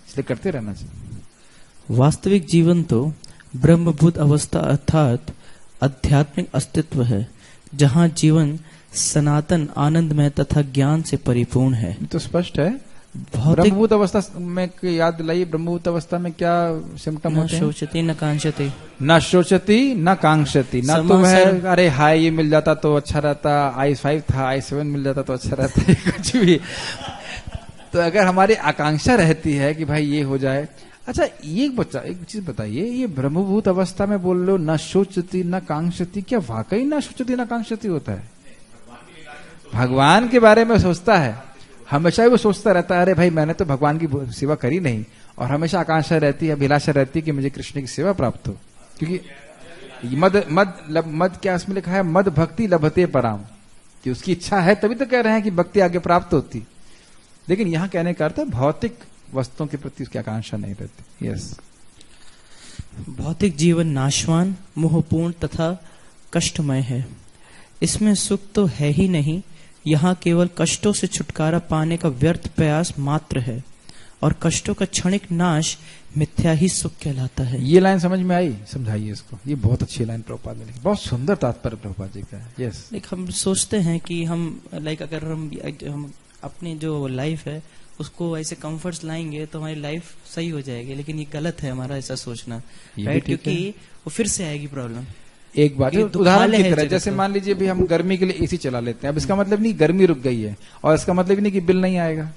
इसलिए करते रहना चाहिए। वास्तविक जीवन तो ब्रह्मभूत अवस्था अर्थात आध्यात्मिक अस्तित्व है, जहाँ जीवन सनातन आनंदमय तथा ज्ञान से परिपूर्ण है। तो स्पष्ट है। भौतिक ब्रह्मभूत अवस्था में याद दिलाइए, ब्रह्मभूत अवस्था में क्या सिम्टम होते हैं? न शोचती न कांक्षती, न शोचती न कांक्षती। ना तो है अरे हाय ये मिल जाता तो अच्छा रहता, i5 था i7 मिल जाता तो अच्छा रहता है, कुछ भी। तो अगर हमारी आकांक्षा रहती है कि भाई ये हो जाए। अच्छा एक चीज बताइए, ये ब्रह्मभूत अवस्था में बोल लो न शोचती न कांक्षती, क्या वाकई न शोचती न कांक्षती होता है? भगवान के बारे में सोचता है, हमेशा वो सोचता रहता है अरे भाई मैंने तो भगवान की सेवा करी नहीं, और हमेशा आकांक्षा रहती है, अभिलाषा रहती है कि मुझे कृष्ण की सेवा प्राप्त हो। क्योंकि मद क्या इसमें लिखा है, मद भक्ति लभते पराम, कि उसकी इच्छा है तभी तो कह रहे हैं कि भक्ति आगे प्राप्त होती। लेकिन यहाँ कहने का अर्थ है भौतिक वस्तुओं के प्रति उसकी आकांक्षा नहीं रहती। यस, भौतिक जीवन नाशवान, मोहपूर्ण तथा कष्टमय है। इसमें सुख तो है ही नहीं, यहाँ केवल कष्टों से छुटकारा पाने का व्यर्थ प्रयास मात्र है, और कष्टों का क्षणिक नाश मिथ्या ही सुख कहलाता है। ये लाइन समझ में आई? समझाइए इसको। ये बहुत अच्छी लाइन प्रभुपाद ने लिखी, बहुत सुंदर तात्पर्य प्रभुपाद जी का है। यस। लाइक हम सोचते हैं कि हम अगर हम अपनी जो लाइफ है उसको ऐसे कंफर्ट्स लाएंगे तो हमारी लाइफ सही हो जाएगी, लेकिन ये गलत है हमारा ऐसा सोचना, राइट? क्योंकि वो फिर से आएगी प्रॉब्लम। एक बात उदाहरण की तरह, जैसे मान लीजिए भी हम गर्मी के लिए एसी चला लेते हैं, अब इसका मतलब नहीं गर्मी रुक गई है, और इसका मतलब नहीं कि बिल नहीं आएगा।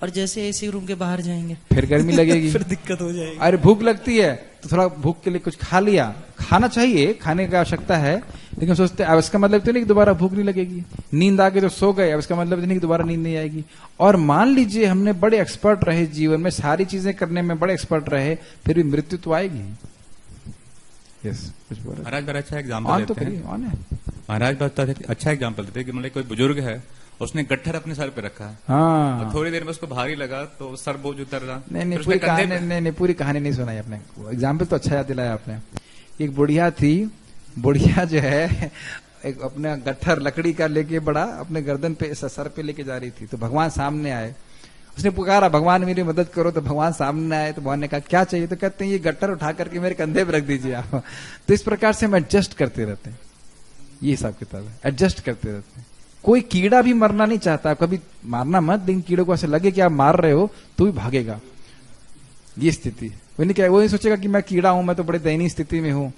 और जैसे एसी रूम के बाहर जाएंगे फिर गर्मी लगेगी, फिर दिक्कत हो जाएगी। अरे भूख लगती है तो थोड़ा भूख के लिए कुछ खा लिया, खाना चाहिए, खाने की आवश्यकता है, लेकिन सोचते अब इसका मतलब तो नहीं कि दोबारा भूख नहीं लगेगी। नींद आ गई तो सो गए, अब इसका मतलब तो नहीं कि दोबारा नींद नहीं आएगी। और मान लीजिए हमने बड़े एक्सपर्ट रहे जीवन में, सारी चीजें करने में बड़े एक्सपर्ट रहे, फिर भी मृत्यु तो आएगी। यस, कुछ बोल रहे महाराज बड़ा अच्छा एग्जाम्पल ऑन तो देते करिए, हैं। ऑन है। महाराज बहुत अच्छा एग्जाम्पल देते हैं कि मतलब कोई बुजुर्ग है, उसने गट्ठर अपने सर पे रखा है, हाँ, और थोड़ी देर में उसको भारी लगा तो सर बोझ उतर रहा। नहीं फिर पूरी उसके कंधे कहानी पे- नहीं पूरी कहानी नहीं सुनाई आपने। एग्जाम्पल तो अच्छा याद दिलाया आपने। एक बुढ़िया थी, बुढ़िया जो है एक अपना गट्ठर लकड़ी का लेके बड़ा अपने गर्दन पे सर पे लेके जा रही थी, तो भगवान सामने आए, उसने पुकारा भगवान मेरी मदद करो, तो भगवान सामने आए, तो भगवान ने कहा क्या चाहिए, तो कहते हैं ये गट्ठर उठा करके मेरे कंधे पे रख दीजिए आप। तो इस प्रकार से हम एडजस्ट करते रहते हैं, ये हिसाब किताब है, एडजस्ट करते रहते हैं। कोई कीड़ा भी मरना नहीं चाहता, कभी मारना मत, लेकिन कीड़े को ऐसे लगे कि आप मार रहे हो तो भी भागेगा, ये स्थिति। वो नहीं सोचेगा कि मैं कीड़ा हूं, मैं तो बड़े दयनीय स्थिति में हूं,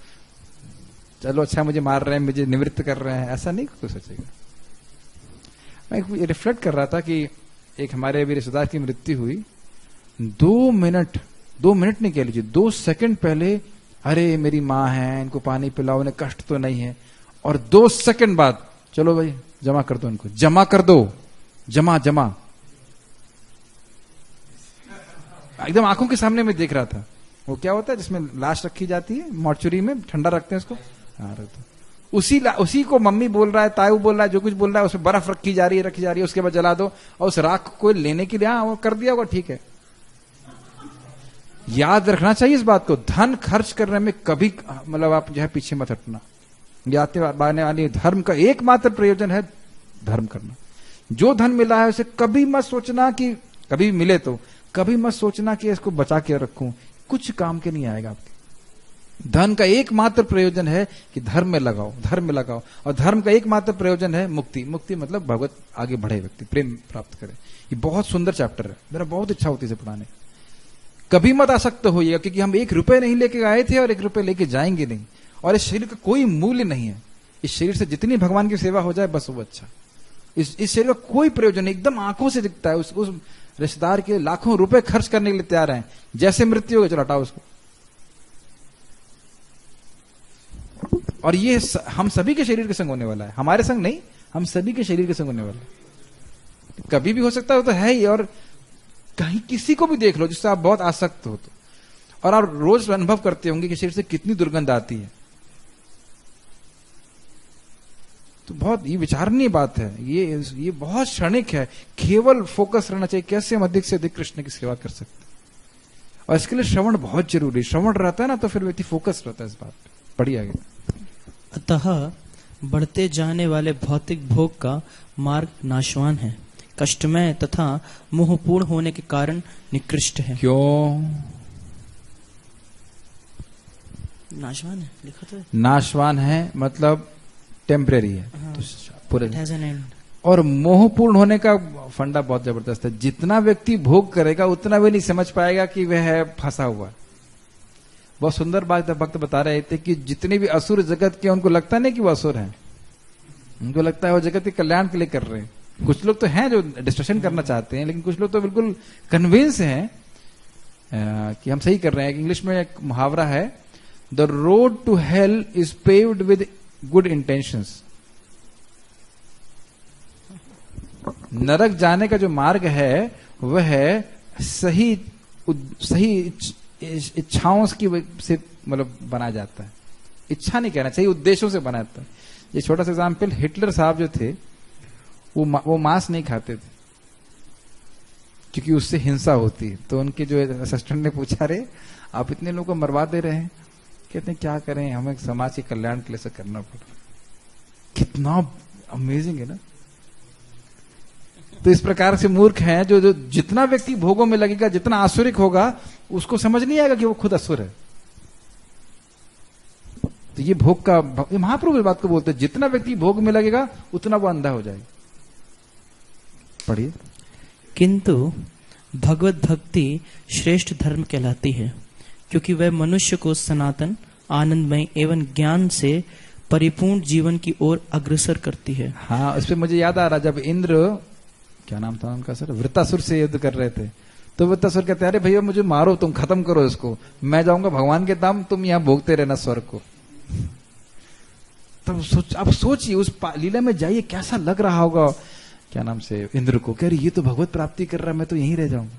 चलो अच्छा मुझे मार रहे हैं, मुझे निवृत्त कर रहे हैं, ऐसा नहीं कोई सोचेगा। मैं रिफ्लेक्ट कर रहा था कि एक हमारे अभी रिश्तेदार की मृत्यु हुई, 2 मिनट नहीं कह लीजिए, 2 सेकंड पहले अरे मेरी माँ है, इनको पानी पिलाओ, उन्हें कष्ट तो नहीं है, और 2 सेकंड बाद चलो भाई जमा कर दो, इनको जमा कर दो, जमा एकदम आंखों के सामने में देख रहा था। वो क्या होता है जिसमें लाश रखी जाती है मॉर्चुरी में, ठंडा रखते हैं उसको, हाँ रखते। उसी को मम्मी बोल रहा है, ताऊ बोल रहा है, जो कुछ बोल रहा है, उसमें बर्फ रखी जा रही है, उसके बाद जला दो, और उस राख को लेने के लिए हाँ वो कर दिया होगा, ठीक है। याद रखना चाहिए इस बात को, धन खर्च करने में कभी मतलब आप जो है पीछे मत हटना। आने वाली धर्म का एकमात्र प्रयोजन है धर्म करना। जो धन मिला है उसे कभी मत सोचना कि कभी मिले तो कभी मत सोचना कि इसको बचा के रखूं, कुछ काम के नहीं आएगा आपके। धन का एकमात्र प्रयोजन है कि धर्म में लगाओ, और धर्म का एकमात्र प्रयोजन है मुक्ति। मुक्ति मतलब भगवत आगे बढ़े, व्यक्ति प्रेम प्राप्त करे। ये बहुत सुंदर चैप्टर है, मेरा बहुत इच्छा होती है इसे पढ़ाने। कभी मत आसक्त होइएगा, क्योंकि हम 1 रुपए नहीं लेके आए थे और 1 रुपए लेके जाएंगे नहीं, और इस शरीर का कोई मूल्य नहीं है। इस शरीर से जितनी भगवान की सेवा हो जाए बस वो अच्छा। इस शरीर का कोई प्रयोजन नहीं, एकदम आंखों से दिखता है। उस रिश्तेदार के लाखों रुपए खर्च करने के लिए तैयार हैं, जैसे मृत्यु हो गई चलो हटाओ उसको। और ये हम सभी के शरीर के संग होने वाला है, हमारे संग नहीं, हम सभी के शरीर के संग होने वाला है। कभी भी हो सकता है, तो है ही। और कहीं किसी को भी देख लो जिससे आप बहुत आसक्त हो, तो और आप रोज अनुभव करते होंगे कि शरीर से कितनी दुर्गंध आती है, तो बहुत ये विचारणीय बात है। ये बहुत क्षणिक है, केवल फोकस रहना चाहिए कैसे हम अधिक से अधिक कृष्ण की सेवा कर सकते हैं। और इसके लिए श्रवण बहुत जरूरी, श्रवण रहता है ना तो फिर व्यक्ति फोकस रहता है इस बात पे। पढ़िए आगे। अतः बढ़ते जाने वाले भौतिक भोग का मार्ग नाशवान है, कष्टमय तथा मोहपूर्ण होने के कारण निकृष्ट है। क्यों नाशवान है लिखा तो है। नाशवान है मतलब टेम्परेरी है, हाँ। तो पूरे It has an end. और मोहपूर्ण होने का फंडा बहुत जबरदस्त है। जितना व्यक्ति भोग करेगा उतना भी नहीं समझ पाएगा कि वह है फंसा हुआ। बहुत सुंदर बात भक्त बता रहे थे कि जितने भी असुर जगत के, उनको लगता नहीं कि वो असुर हैं, उनको लगता है वो जगत के कल्याण के लिए कर रहे हैं। कुछ लोग तो हैं जो डिस्ट्रक्शन करना चाहते हैं, लेकिन कुछ लोग तो बिल्कुल कन्विंस हैं कि हम सही कर रहे हैं। इंग्लिश में एक मुहावरा है, the road to hell is paved with good intentions. नरक जाने का जो मार्ग है वह सही इच्छाओं की से मतलब बनाया जाता है। इच्छा नहीं कहना चाहिए, उद्देश्यों से बनाया जाता है। ये छोटा सा एग्जाम्पल, हिटलर साहब जो थे वो मांस नहीं खाते थे क्योंकि उससे हिंसा होती है। तो उनके जो असिस्टेंट ने पूछा, रे आप इतने लोगों को मरवा दे रहे हैं? कहते हैं क्या करें, हमें समाज के कल्याण के लिए से करना पड़ा। कितना अमेजिंग है ना। तो इस प्रकार से मूर्ख हैं जो जितना व्यक्ति भोगों में लगेगा, जितना आसुरिक होगा, उसको समझ नहीं आएगा कि वो खुद असुर है। तो ये भोग का, महाप्रभु इस बात को बोलते हैं, जितना व्यक्ति भोग में लगेगा उतना वो अंधा हो जाएगा। पढ़िए। किंतु भगवत भक्ति श्रेष्ठ धर्म कहलाती है, क्योंकि वह मनुष्य को सनातन, आनंदमय एवं ज्ञान से परिपूर्ण जीवन की ओर अग्रसर करती है। हाँ, उस पर मुझे याद आ रहा, जब इंद्र, क्या नाम था उनका सर, वृत्तासुर से युद्ध कर रहे थे, तो वृत्तासुर कहते अरे भैया मुझे मारो, तुम खत्म करो इसको, मैं जाऊंगा भगवान के धाम, तुम यहाँ भोगते रहना स्वर्ग को। तब अब सोचिए उस लीला में जाइए, कैसा लग रहा होगा, क्या नाम से, इंद्र को, कह रही ये तो भगवत प्राप्ति कर रहा है, मैं तो यहीं रह जाऊंगा।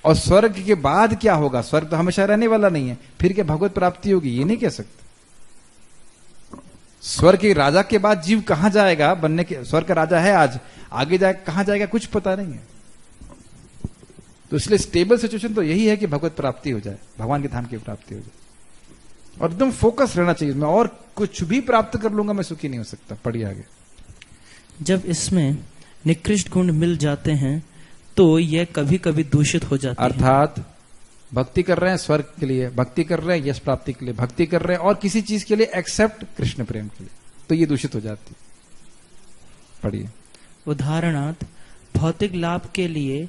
और स्वर्ग के बाद क्या होगा, स्वर्ग तो हमेशा रहने वाला नहीं है, फिर क्या भगवत प्राप्ति होगी, ये नहीं कह सकते। स्वर्ग के राजा के बाद जीव कहां जाएगा बनने के, स्वर्ग का राजा है आज, आगे जाए कहां जाएगा कुछ पता नहीं है। तो इसलिए स्टेबल सिचुएशन तो यही है कि भगवत प्राप्ति हो जाए, भगवान के धाम की प्राप्ति हो जाए, और एकदम फोकस रहना चाहिए। मैं और कुछ भी प्राप्त कर लूंगा मैं सुखी नहीं हो सकता। पढ़िए आगे। जब इसमें निकृष्ट गुण मिल जाते हैं तो यह कभी कभी दूषित हो जाती है। अर्थात भक्ति कर रहे हैं स्वर्ग के लिए, भक्ति कर रहे हैं यश प्राप्ति के लिए, भक्ति कर रहे हैं और किसी चीज के लिए एक्सेप्ट कृष्ण प्रेम के लिए, तो ये दूषित हो जाती है। पढ़िए। उदाहरणार्थ भौतिक लाभ के लिए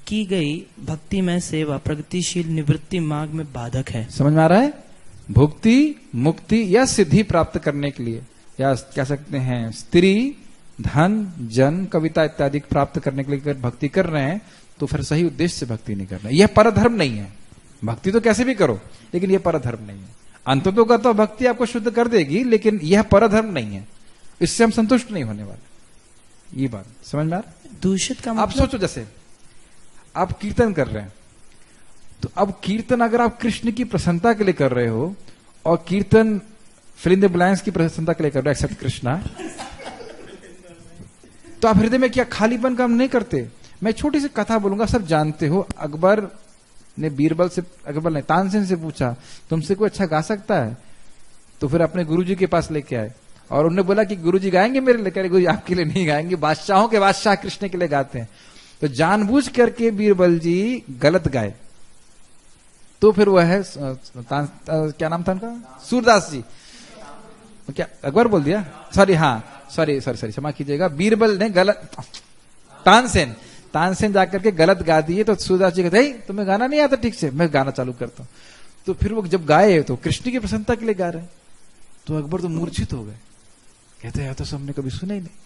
की गई भक्तिमय सेवा प्रगतिशील निवृत्ति मार्ग में बाधक है। समझ में आ रहा है? भुक्ति, मुक्ति या सिद्धि प्राप्त करने के लिए, या कह सकते हैं स्त्री, धन, जन, कविता इत्यादि प्राप्त करने के लिए अगर भक्ति कर रहे हैं तो फिर सही उद्देश्य से भक्ति नहीं करना। यह परधर्म नहीं है। भक्ति तो कैसे भी करो, लेकिन यह परधर्म नहीं है। अंततः का तो भक्ति आपको शुद्ध कर देगी, लेकिन यह परधर्म नहीं है, इससे हम संतुष्ट नहीं होने वाले। ये बात समझ में आ रहा है? दूषित का आप सोचो, जैसे आप कीर्तन कर रहे हैं, तो अब कीर्तन अगर आप कृष्ण की प्रसन्नता के लिए कर रहे हो, और कीर्तन फिल इन द ब्लैंक्स की प्रसन्नता के लिए कर रहे हो, एक्सेप्ट कृष्णा, तो आप हृदय में क्या खालीपन काम नहीं करते? मैं छोटी सी कथा बोलूंगा, सब जानते हो। अकबर ने बीरबल से, अकबर ने तानसेन से पूछा तुमसे कोई अच्छा गा सकता है? तो फिर अपने गुरुजी के पास लेके आए, और उन्होंने बोला कि गुरुजी गाएंगे मेरे लिए? गुरुजी आपके लिए नहीं गाएंगे, बादशाहों के बादशाह कृष्ण के लिए गाते हैं। तो जानबूझ करके बीरबल जी गलत गाए, तो फिर वह है क्या नाम था उनका, सूरदास जी, क्या अकबर बोल दिया, सॉरी, हाँ सॉरी क्षमा कीजिएगा, बीरबल ने गलत, तानसेन जाकर के गलत गा दिए। तो सूरदास जी कहते तुम्हें गाना नहीं आता ठीक से, मैं गाना चालू करता हूं। तो फिर वो जब गाए तो कृष्ण की प्रसन्नता के लिए गा रहे, तो अकबर तो मूर्छित हो गए, कहते हैं तो हमने कभी सुना ही नहीं।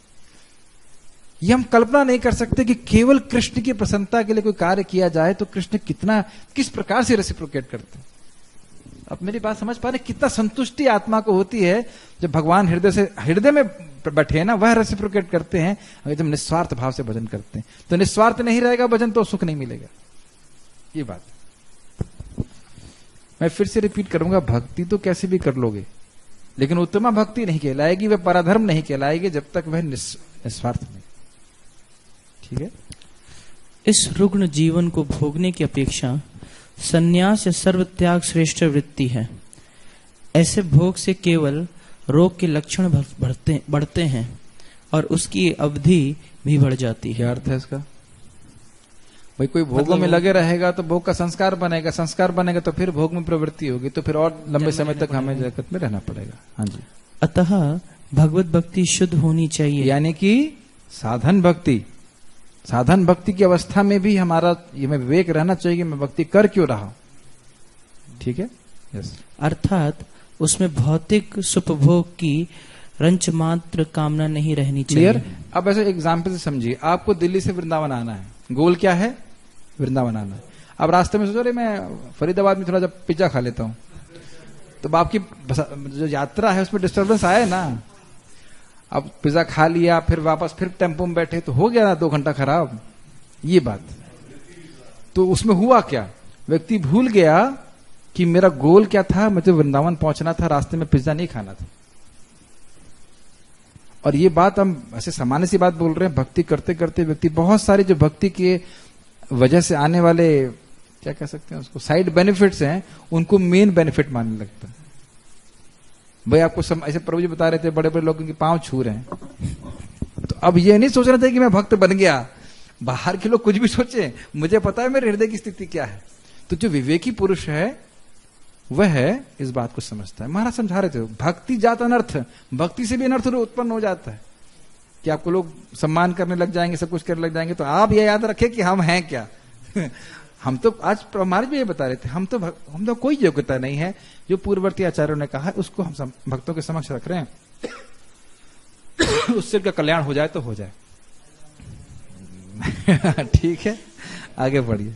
ये हम कल्पना नहीं कर सकते कि केवल कृष्ण की प्रसन्नता के लिए कोई कार्य किया जाए तो कृष्ण किस प्रकार से रेसिप्रोकेट करते हैं। अब मेरी बात समझ पा रहे, कितना संतुष्टि आत्मा को होती है जब भगवान हृदय में बैठे ना, वह रेसिप्रोकेट करते हैं। अगर जब निस्वार्थ भाव से भजन करते हैं, तो निस्वार्थ नहीं रहेगा भजन, तो सुख नहीं मिलेगा। ये बात मैं फिर से रिपीट करूंगा, भक्ति तो कैसे भी कर लोगे, लेकिन उत्तमा भक्ति नहीं कहलाएगी, वह पराधर्म नहीं कहलाएगी जब तक वह निस्वार्थ नहीं। ठीक है? इस रुग्ण जीवन को भोगने की अपेक्षा संन्यास या सर्व त्याग श्रेष्ठ वृत्ति है। ऐसे भोग से केवल रोग के लक्षण बढ़ते हैं और उसकी अवधि भी बढ़ जाती है। क्या अर्थ है इसका? भाई कोई भोगों में लगे रहेगा तो भोग का संस्कार बनेगा, संस्कार बनेगा तो फिर भोग में प्रवृत्ति होगी, तो फिर और लंबे समय तक हमें जगत में रहना पड़ेगा। हाँ जी। अतः भगवत भक्ति शुद्ध होनी चाहिए, यानी कि साधन भक्ति की अवस्था में भी हमारा ये में विवेक रहना चाहिए कि मैं भक्ति कर क्यों रहा हूं। ठीक है? यस। अर्थात उसमें भौतिक सुपभोग की रंच मात्र कामना नहीं रहनी चाहिए। क्लियर? अब ऐसे एग्जाम्पल से समझिए, आपको दिल्ली से वृंदावन आना है, गोल क्या है? वृंदावन आना है। अब रास्ते में सोचो रहे मैं फरीदाबाद में थोड़ा जब पिज्जा खा लेता हूं, तो आपकी जो यात्रा है उसमें डिस्टर्बेंस आया ना। अब पिज्जा खा लिया, फिर वापस फिर टेम्पो में बैठे, तो हो गया ना 2 घंटा खराब। ये बात तो उसमें हुआ क्या, व्यक्ति भूल गया कि मेरा गोल क्या था, मुझे वृंदावन पहुंचना था, रास्ते में पिज्जा नहीं खाना था। और ये बात हम ऐसे सामान्य सी बात बोल रहे हैं, भक्ति करते करते व्यक्ति बहुत सारे जो भक्ति के वजह से आने वाले, क्या कह सकते हैं उसको, साइड बेनिफिट्स हैं, उनको मेन बेनिफिट मानने लगता है। भाई आपको ऐसे प्रभु जी बता रहे थे बड़े बड़े लोगों के पांव छू रहे हैं, तो अब ये नहीं सोच रहे थे कि मैं भक्त बन गया। बाहर के लोग कुछ भी सोचे, मुझे पता है मेरे हृदय की स्थिति क्या है। तो जो विवेकी पुरुष है वह इस बात को समझता है। महाराज समझा रहे थे, भक्ति जात अनर्थ, भक्ति से भी अनर्थ उत्पन्न हो जाता है कि आपको लोग सम्मान करने लग जाएंगे, सब कुछ करने लग जाएंगे, तो आप ये याद रखें कि हम हैं क्या। हम तो आज महाराज भी ये बता रहे थे, हम तो कोई योग्यता नहीं है। जो पूर्ववर्ती आचार्यों ने कहा उसको हम भक्तों के समक्ष रख रहे हैं। उससे का कल्याण हो जाए तो हो जाए। ठीक है, आगे बढ़िए।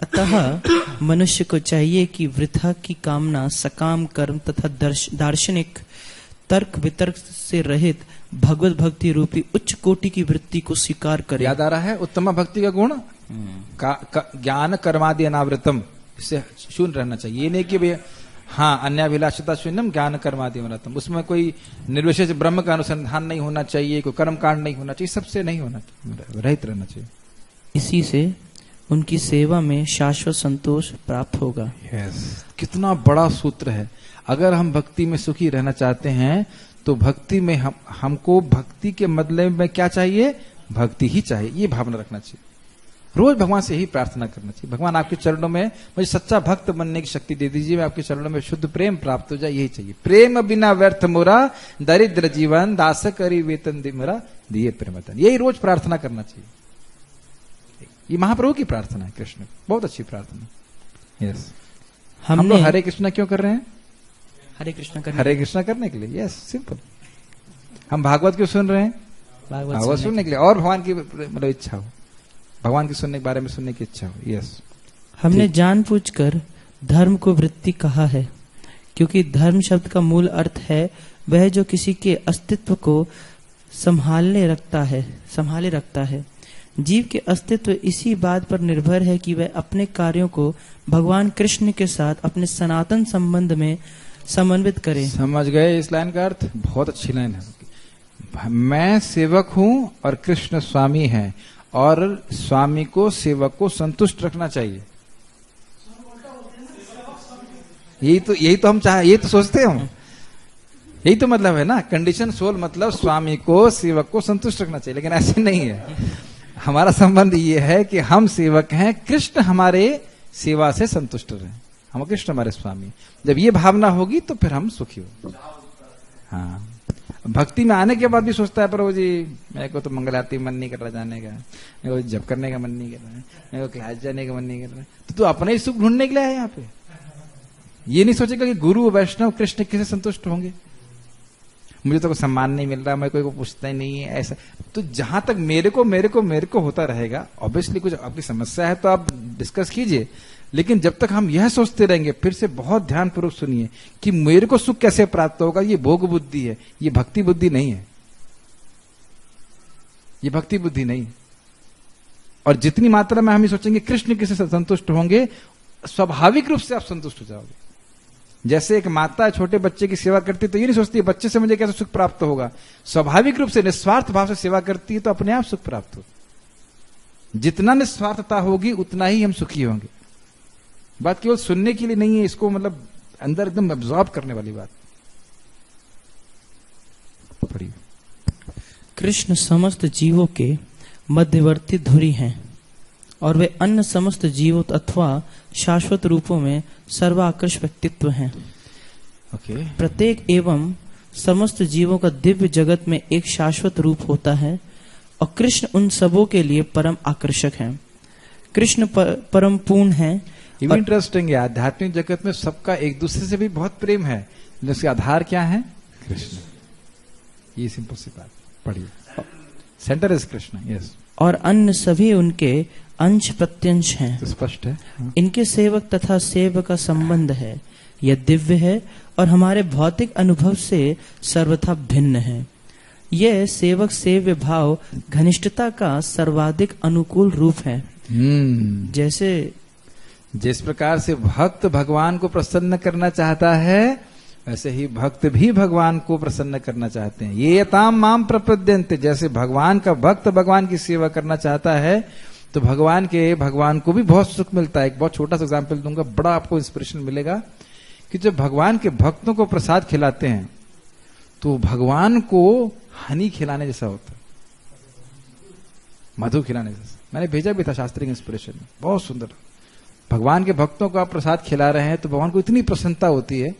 अतः मनुष्य को चाहिए कि वृथा की कामना, सकाम कर्म तथा दार्शनिक तर्क वितर्क से रहित भगवत भक्ति रूपी उच्च कोटि की वृत्ति को स्वीकार करे। याद आ रहा है उत्तम भक्ति का गुण ज्ञान कर्मादि अनावृतम, इससे शून्य रहना चाहिए। ये नहीं कि भाई हाँ अन्याभिलाषिता शून्यम ज्ञान कर्मादि अनावृतम, उसमें कोई निर्विशेष ब्रह्म का अनुसंधान नहीं होना चाहिए, कोई कर्म कांड नहीं होना चाहिए, सबसे नहीं होना चाहिए, रहित रहना चाहिए। इसी से उनकी सेवा में शाश्वत संतोष प्राप्त होगा। कितना बड़ा सूत्र है। अगर हम भक्ति में सुखी रहना चाहते हैं तो भक्ति में हमको भक्ति के मतलब में क्या चाहिए? भक्ति ही चाहिए, ये भावना रखना चाहिए। रोज भगवान से यही प्रार्थना करना चाहिए, भगवान आपके चरणों में मुझे सच्चा भक्त बनने की शक्ति दे दीजिए, मैं आपके चरणों में शुद्ध प्रेम प्राप्त हो जाए, यही चाहिए। प्रेम बिना व्यर्थ मोरा दरिद्र जीवन, दास करी वेतन दे मेरा दिए प्रेमतन, यही रोज प्रार्थना करना चाहिए। ये महाप्रभु की प्रार्थना है, कृष्ण बहुत अच्छी प्रार्थना। यस, हम लोग हरे कृष्णा क्यों कर रहे हैं? हरे कृष्णा करने के लिए। Yes, simple. हम भागवत क्यों सुन रहे हैं? भागवत सुनने के लिए, और भगवान की मतलब इच्छा हो, भगवान के सुनने के बारे में सुनने की इच्छा हो। यस, हमने जानबूझकर धर्म को वृत्ति कहा है, क्योंकि धर्म शब्द का मूल अर्थ है वह जो किसी के अस्तित्व को संभाले रखता है। जीव के अस्तित्व इसी बात पर निर्भर है कि वह अपने कार्यों को भगवान कृष्ण के साथ अपने सनातन संबंध में समन्वित करे। समझ गए इस लाइन का अर्थ? बहुत अच्छी लाइन है। मैं सेवक हूं और कृष्ण स्वामी है, और स्वामी को सेवक को संतुष्ट रखना चाहिए। यही तो हम चाहे, यही तो सोचते हो, यही तो मतलब है ना। कंडीशन सोल मतलब स्वामी को सेवक को संतुष्ट रखना चाहिए, लेकिन ऐसे नहीं है। हमारा संबंध ये है कि हम सेवक हैं, कृष्ण हमारे सेवा से संतुष्ट रहे, हम कृष्ण हमारे स्वामी। जब ये भावना होगी तो फिर हम सुखी होंगे। हाँ, भक्ति में आने के बाद भी सोचता है प्रभु जी मेरे को तो मंगल आरती मन नहीं कर रहा जाने का, मेरे को जप करने का मन नहीं कर रहा है, मेरे को क्लास जाने का मन नहीं कर रहा है, तो तू अपने ही सुख ढूंढने के लिए है यहाँ पे। ये नहीं सोचेगा कि गुरु वैष्णव कृष्ण किसे संतुष्ट होंगे, मुझे तो कोई सम्मान नहीं मिल रहा, मैं कोई को पूछता ही नहीं है, ऐसा। तो जहां तक मेरे को होता रहेगा, ऑब्वियसली कुछ आपकी समस्या है तो आप डिस्कस कीजिए, लेकिन जब तक हम यह सोचते रहेंगे, फिर से बहुत ध्यानपूर्वक सुनिए कि मेरे को सुख कैसे प्राप्त होगा, ये भोग बुद्धि है, ये भक्ति बुद्धि नहीं है, ये भक्ति बुद्धि नहीं है। और जितनी मात्रा में हम ये सोचेंगे कृष्ण किसे संतुष्ट होंगे, स्वाभाविक रूप से आप संतुष्ट हो जाओगे। जैसे एक माता छोटे बच्चे की सेवा करती है तो ये नहीं सोचती बच्चे से मुझे कैसे सुख प्राप्त होगा, स्वाभाविक रूप से निस्वार्थ भाव से सेवा करती है तो अपने आप सुख प्राप्त होगा। जितना निस्वार्थता होगी उतना ही हम सुखी होंगे। बात केवल सुनने के लिए नहीं है, इसको मतलब अंदर एकदम एब्जॉर्ब करने वाली बात। पढ़िए। कृष्ण समस्त जीवों के मध्यवर्ती धुरी हैं और वे अन्य समस्त जीवों अथवा शाश्वत रूपों में सर्वाकर्ष व्यक्तित्व हैं। प्रत्येक एवं समस्त जीवों का दिव्य जगत में एक शाश्वत रूप होता है और कृष्ण उन सबों के लिए परम आकर्षक हैं। कृष्ण परम पूर्ण है। इंटरेस्टिंग है, आध्यात्मिक जगत में सबका एक दूसरे से भी बहुत प्रेम है, जिसका आधार क्या है? कृष्ण। ये सिंपल सी बात। पढ़िए। Centre is Krishna. यस। और अन्य सभी उनके अंश प्रत्यंश हैं। तो स्पष्ट है। इनके सेवक तथा सेवक का संबंध है, यह दिव्य है और हमारे भौतिक अनुभव से सर्वथा भिन्न है। यह सेवक सेव्य भाव घनिष्ठता का सर्वाधिक अनुकूल रूप है। जैसे जिस प्रकार से भक्त भगवान को प्रसन्न करना चाहता है, वैसे ही भक्त भी भगवान को प्रसन्न करना चाहते हैं। ये ताम माम प्रपद्यन्ते, जैसे भगवान का भक्त भगवान की सेवा करना चाहता है तो भगवान को भी बहुत सुख मिलता है। एक बहुत छोटा सा एग्जाम्पल दूंगा, बड़ा आपको इंस्पिरेशन मिलेगा कि जब भगवान के भक्तों को प्रसाद खिलाते हैं तो भगवान को हनी खिलाने जैसा होता है, मधु खिलाने जैसा। मैंने भेजा भी था शास्त्रीय इंस्पिरेशन में, बहुत सुंदर। भगवान के भक्तों को आप प्रसाद खिला रहे हैं तो भगवान को इतनी प्रसन्नता होती है,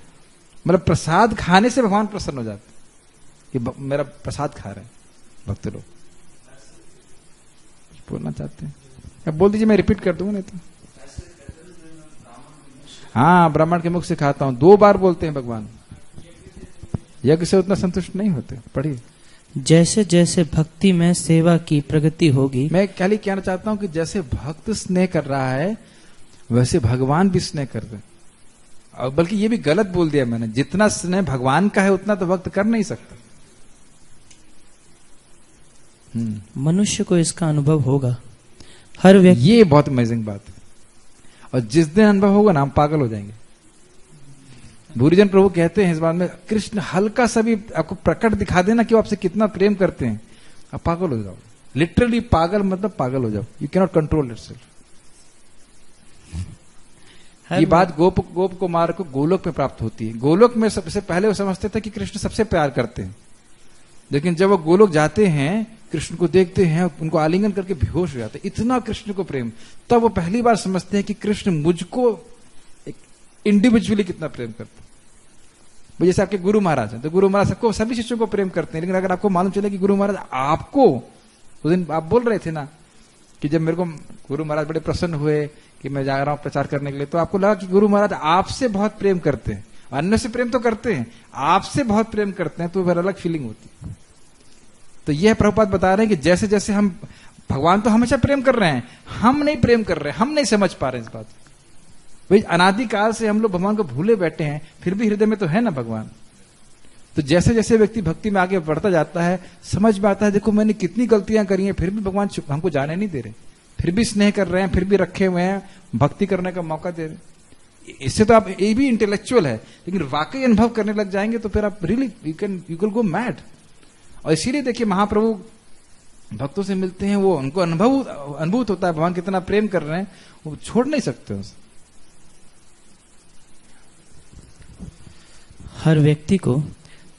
मतलब प्रसाद खाने से भगवान प्रसन्न हो जाते हैं कि मेरा प्रसाद खा रहे हैं भक्त लोग। बोलना चाहते हैं अब बोल दीजिए, मैं रिपीट कर दूंगा नहीं तो। हाँ, ब्राह्मण के मुख से खाता हूं, 2 बार बोलते हैं भगवान। यज्ञ से उतना संतुष्ट नहीं होते। पढ़िए। जैसे जैसे भक्ति में सेवा की प्रगति होगी, मैं क्या कहना चाहता हूं कि जैसे भक्त स्नेह कर रहा है वैसे भगवान भी स्नेह कर रहे। और बल्कि ये भी गलत बोल दिया मैंने, जितना स्नेह भगवान का है उतना तो भक्त कर नहीं सकता। मनुष्य को इसका अनुभव होगा। हर व्यक्ति, ये बहुत अमेजिंग बात है। और जिस दिन अनुभव होगा ना, हम पागल हो जाएंगे। भूरीजन प्रभु कहते हैं इस बात में, कृष्ण हल्का सा भी आपको प्रकट दिखा देना कि वो आपसे कितना प्रेम करते हैं, आप पागल हो जाओ। लिटरली पागल मतलब पागल हो जाओ। You can not control yourself. ये बात गोप कुमार को गोलोक में प्राप्त होती है। गोलोक में सबसे पहले वो समझते थे कि कृष्ण सबसे प्यार करते हैं, लेकिन जब वो गोलोक जाते हैं, कृष्ण को देखते हैं, उनको आलिंगन करके बेहोश हो जाते हैं, इतना कृष्ण को प्रेम। तब वो पहली बार समझते हैं कि कृष्ण मुझको इंडिविजुअली कितना प्रेम करते हैं। जैसे आपके गुरु महाराज हैं, तो गुरु महाराज सबको, सभी शिष्यों को प्रेम करते हैं, लेकिन अगर आपको मालूम चले कि गुरु महाराज आपको, उस दिन आप बोल रहे थे ना कि जब मेरे को गुरु महाराज बड़े प्रसन्न हुए कि मैं जा रहा हूं प्रचार करने के लिए, तो आपको लगा कि गुरु महाराज आपसे बहुत प्रेम करते हैं। अन्य से प्रेम तो करते हैं, आपसे बहुत प्रेम करते हैं, तो फिर अलग फीलिंग होती है। तो यह प्रभुपाद बता रहे हैं कि जैसे जैसे हम, भगवान तो हमेशा प्रेम कर रहे हैं, हम नहीं प्रेम कर रहे, हम नहीं समझ पा रहे इस बात को। भाई अनादिकाल से हम लोग भगवान को भूले बैठे हैं, फिर भी हृदय में तो है ना भगवान। तो जैसे जैसे व्यक्ति भक्ति में आगे बढ़ता जाता है, समझ में आता है देखो मैंने कितनी गलतियां करी हैं, फिर भी भगवान हमको जाने नहीं दे रहे, फिर भी स्नेह कर रहे हैं, फिर भी रखे हुए हैं, भक्ति करने का मौका दे रहे। इससे तो आप, ये भी इंटेलेक्चुअल है, लेकिन वाकई अनुभव करने लग जाएंगे तो फिर आप really you can go mad. और इसीलिए देखिए महाप्रभु भक्तों से मिलते हैं, वो उनको अनुभूत होता है भगवान कितना प्रेम कर रहे हैं, वो छोड़ नहीं सकते उसे। हर व्यक्ति को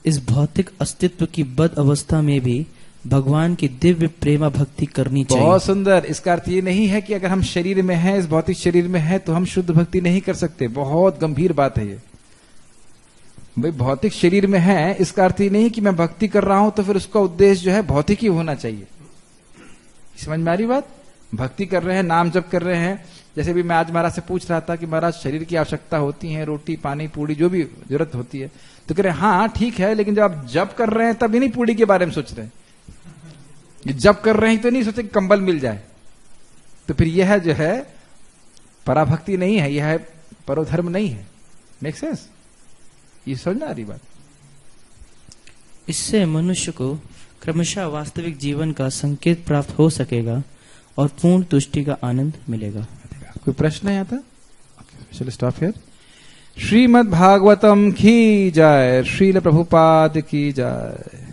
इस भौतिक अस्तित्व की बद अवस्था में भी भगवान की दिव्य प्रेमा भक्ति करनी चाहिए। बहुत सुंदर। इसका अर्थ ये नहीं है कि अगर हम शरीर में हैं, इस भौतिक शरीर में हैं, तो हम शुद्ध भक्ति नहीं कर सकते। बहुत गंभीर बात है ये। भाई भौतिक शरीर में है, इसका अर्थ ये नहीं कि मैं भक्ति कर रहा हूं तो फिर उसका उद्देश्य जो है भौतिक ही होना चाहिए। समझ में आ रही बात? भक्ति कर रहे हैं, नाम जप कर रहे हैं। जैसे भी मैं आज महाराज से पूछ रहा था कि महाराज शरीर की आवश्यकता होती है, रोटी पानी पूड़ी जो भी जरूरत होती है, तो कह रहे हाँ ठीक है, लेकिन जब आप जप कर रहे हैं तब इन्हीं पूड़ी के बारे में सोच रहे हैं। जप कर रहे हैं तो नहीं सोचे कि कंबल मिल जाए। तो फिर यह जो है पराभक्ति नहीं है, यह है परोधर्म नहीं है। Make sense? ये समझ आ रही बात? इससे मनुष्य को क्रमशः वास्तविक जीवन का संकेत प्राप्त हो सकेगा और पूर्ण तुष्टि का आनंद मिलेगा। कोई प्रश्न है यहाँ था? चलो स्टॉप हियर। श्रीमद् भागवतम की जय, श्रील प्रभुपाद की जय।